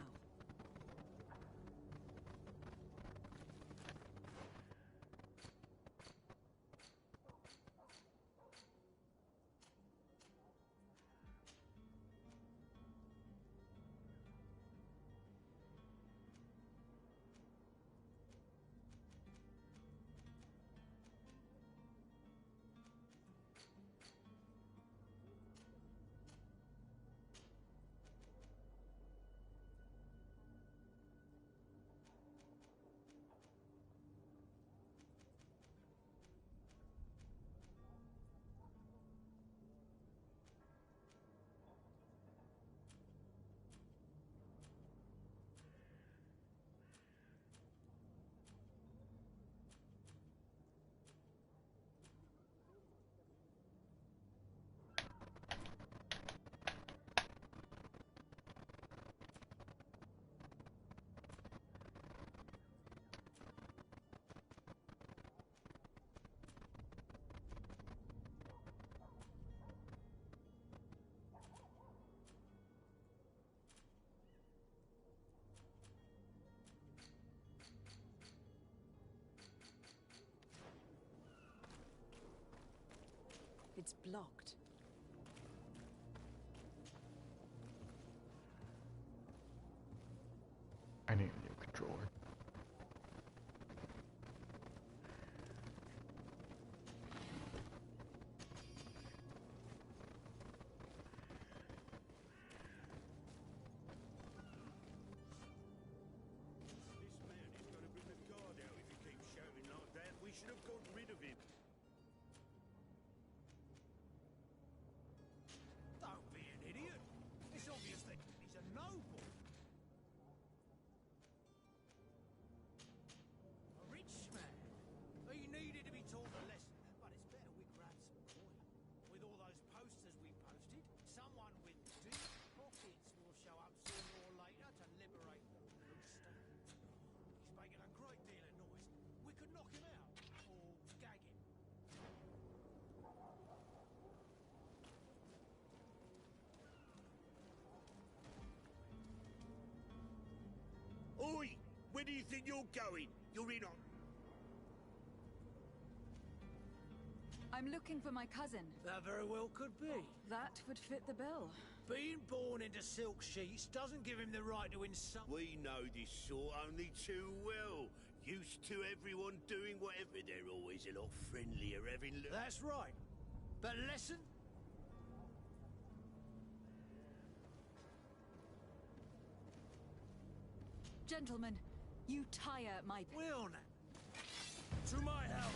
It's blocked. I need a new controller. We should have got rid of him. Don't be an idiot. It's obvious that he's a noble. A rich man. He needed to be taught a lesson, but it's better we grab some coin. With all those posters we posted, someone with deep pockets will show up sooner or later to liberate the rooster. He's making a great deal do you think you're going? You're in on... I'm looking for my cousin. That very well could be. That would fit the bill. Being born into silk sheets doesn't give him the right to insult... We know this sort only too well. Used to everyone doing whatever. They're always a lot friendlier having... That's right. But lesson... Gentlemen, you tire my... Will now. To my health.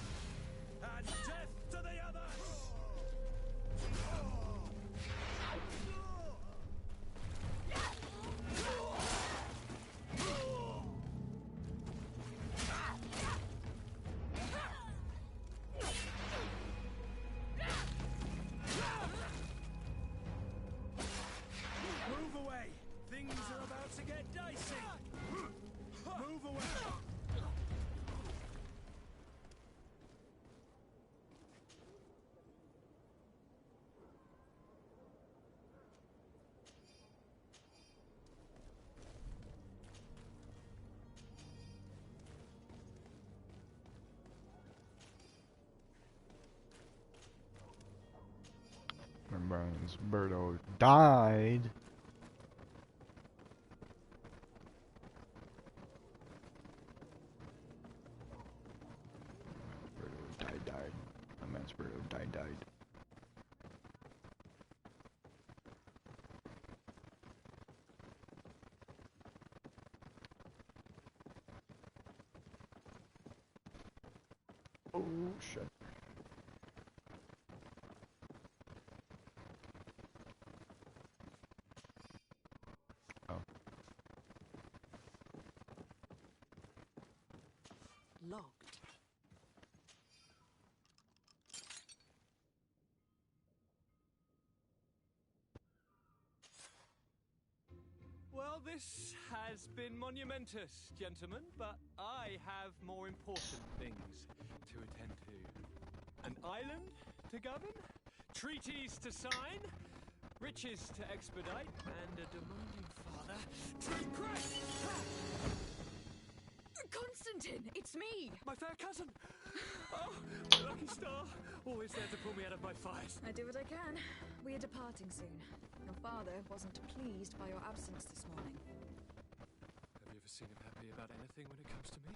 And death to the others! Move away! Things are about to get dicey! Move away! Remember, this Birdo died. Birdo died. My man's Birdo died. Oh shit. Locked. Well, this has been monumentous, gentlemen, but I have more important things to attend to. An island to govern, treaties to sign, riches to expedite, and a demanding father to impress! Constantine, it's me! My fair cousin! Oh, my lucky star! Always there to pull me out of my fires. I do what I can. We are departing soon. Your father wasn't pleased by your absence this morning. Have you ever seen him happy about anything when it comes to me?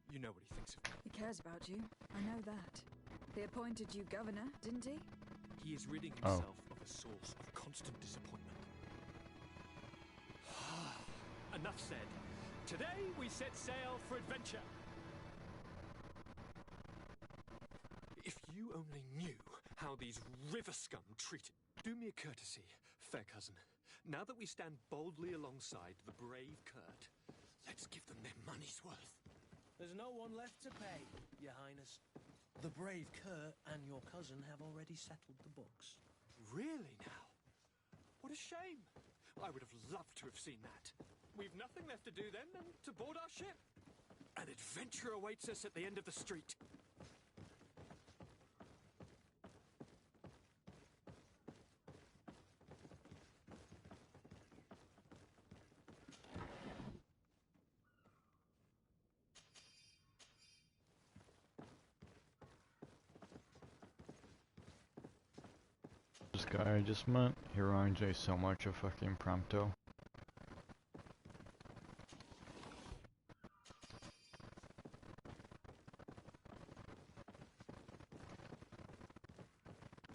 You know what he thinks of me. He cares about you. I know that. He appointed you governor, didn't he? He is ridding himself of a source of constant disappointment. Enough said. Today we set sail for adventure. If you only knew how these river scum treated... Do me a courtesy, fair cousin. Now that we stand boldly alongside the brave Kurt, let's give them their money's worth. There's no one left to pay, Your Highness. The brave Kurt and your cousin have already settled the books. Really now? What a shame. I would have loved to have seen that. We've nothing left to do then than to board our ship. An adventure awaits us at the end of the street. This guy I just met, he reminds me so much of fucking Prompto.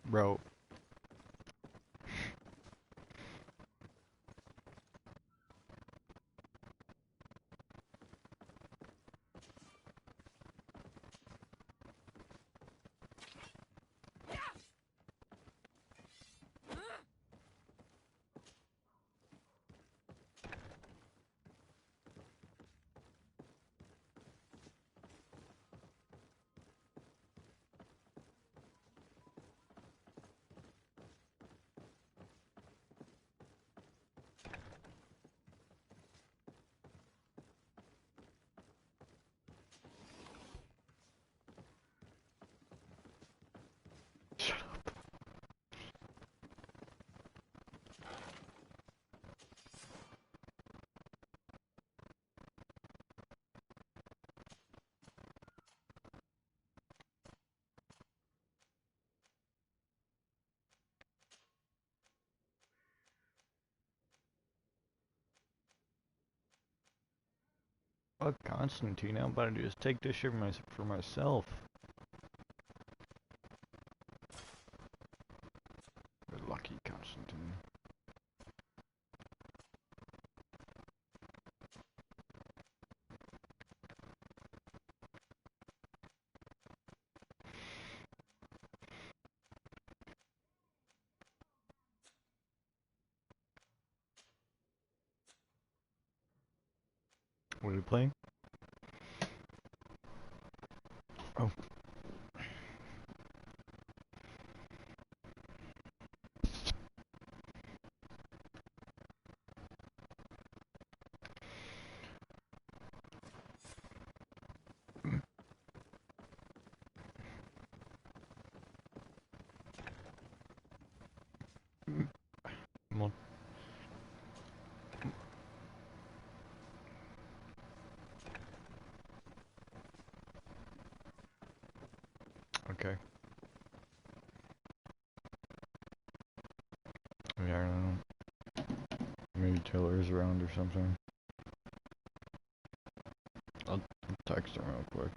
Bro. Fuck Constantine, I'm about to just take this shit for myself. You're lucky, Constantine. What are you playing? Oh. Come on. Okay. Yeah, I don't know. Maybe Taylor's around or something. I'll text him real quick.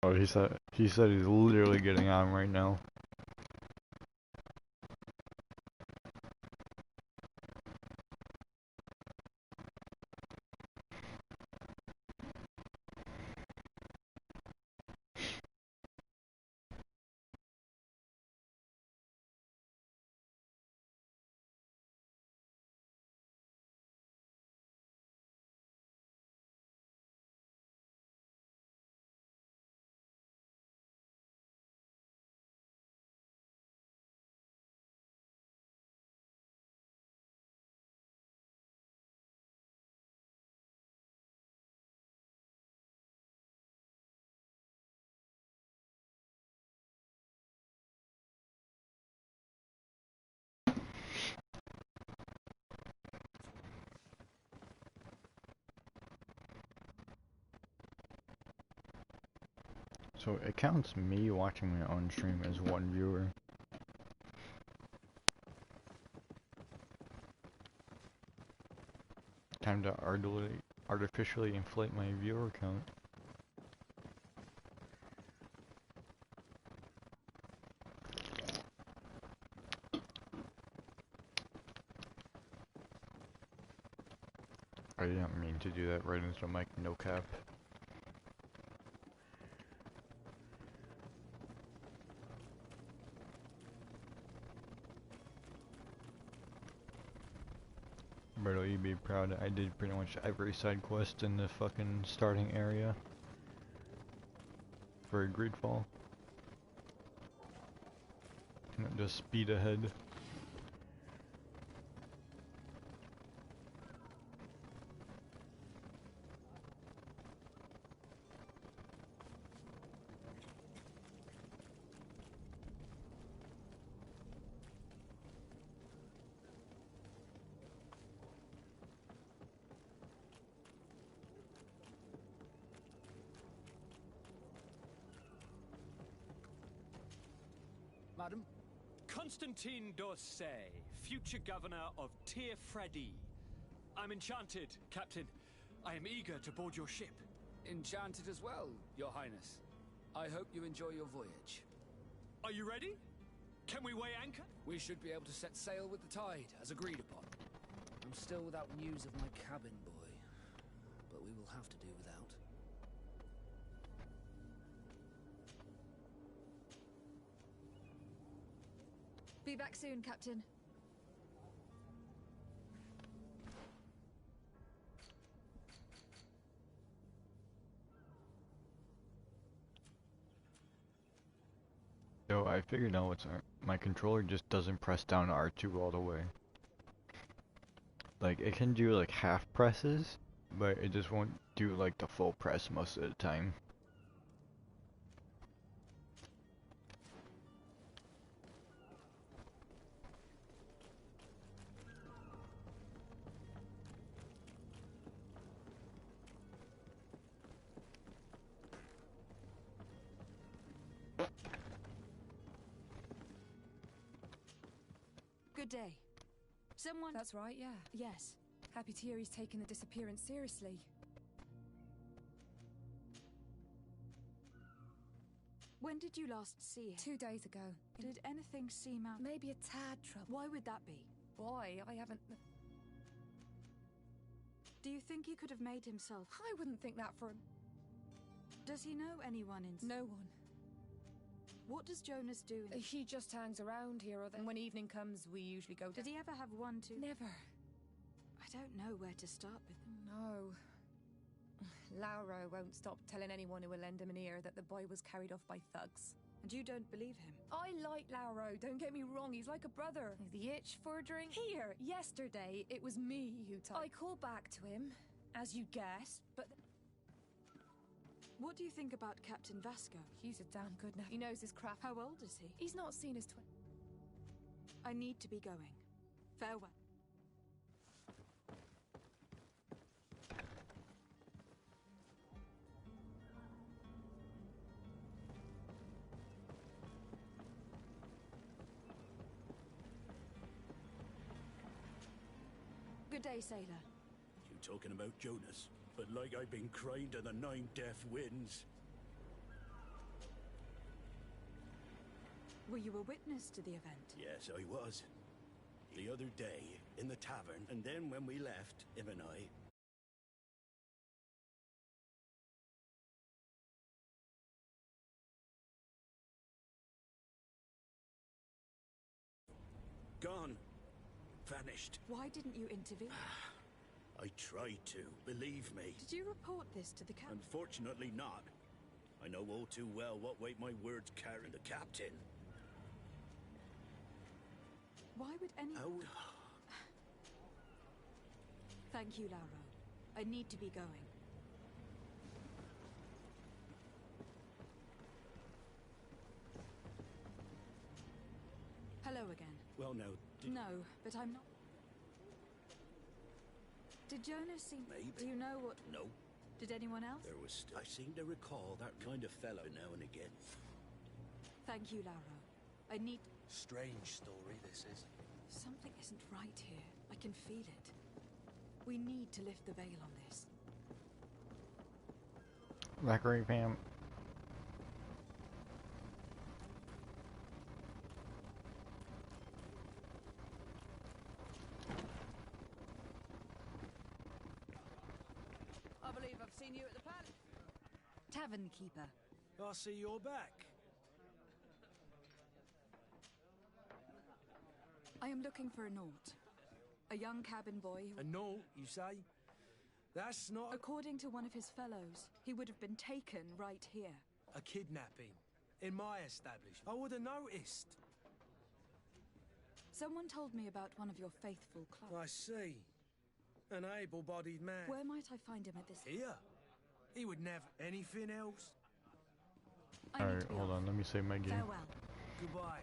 Oh, he said he's literally getting on right now. So it counts me watching my own stream as one viewer. Time to artificially inflate my viewer count. I didn't mean to do that right into the mic, no cap. Bro, you'd be proud. I did pretty much every side quest in the fucking starting area for Greedfall. Just speed ahead. Madam? Constantine d'Orsay, future governor of Tir-Fredi. I'm enchanted, Captain. I am eager to board your ship. Enchanted as well, Your Highness. I hope you enjoy your voyage. Are you ready? Can we weigh anchor? We should be able to set sail with the tide, as agreed upon. I'm still without news of my cabin boy, but we will have to do without. Be back soon, Captain. Yo, Yo, I figured out what's my controller just doesn't press down R2 all the way. Like, it can do like half presses, but it just won't do like the full press most of the time. Good day. Someone... That's right, yeah. Yes. Happy to hear he's taken the disappearance seriously. When did you last see him? 2 days ago. Did anything seem out... Maybe a tad trouble. Why would that be? Why? I haven't... Do you think he could have made himself... I wouldn't think that for him. Does he know anyone in... No one. What does Jonas do? He just hangs around here, and when evening comes, we usually go... Did he ever have one to... Never. I don't know where to start with him. No. Lauro won't stop telling anyone who will lend him an ear that the boy was carried off by thugs. And you don't believe him? I like Lauro, don't get me wrong, he's like a brother. The itch for a drink? Here, yesterday, it was me who told... I called back to him, as you guessed, but... What do you think about Captain Vasco? He's a damn good nap. He knows his crap. How old is he? He's not seen his I need to be going. Farewell. Good day, sailor. You talking about Jonas? But like I've been crying to the 9 deaf winds. Were you a witness to the event? Yes, I was. The other day, in the tavern, and then when we left, him and I... Gone. Vanished. Why didn't you intervene? I tried to, believe me. Did you report this to the captain? Unfortunately not. I know all too well what weight my words carry the captain. Why would anyone... Oh. Thank you, Lauro. I need to be going. Hello again. Well, no. No, but I'm not... Did Jonas seem... Maybe. Do you know what... No. Did anyone else? There was... I seem to recall that kind of fellow now and again. Thank you, Lauro. I need... Strange story, this is. Something isn't right here. I can feel it. We need to lift the veil on this. Zachary, Pam. I believe I've seen you at the palace. Tavern keeper. I see you're back. I am looking for a Naut. A young cabin boy who... A Naut, you say? That's not... According to one of his fellows, he would have been taken right here. A kidnapping. In my establishment. I would have noticed. Someone told me about one of your faithful clerks. I see. An able-bodied man. Where might I find him at this... Here? He would never... Anything else? Alright, hold on, let me save my game. Farewell. Goodbye.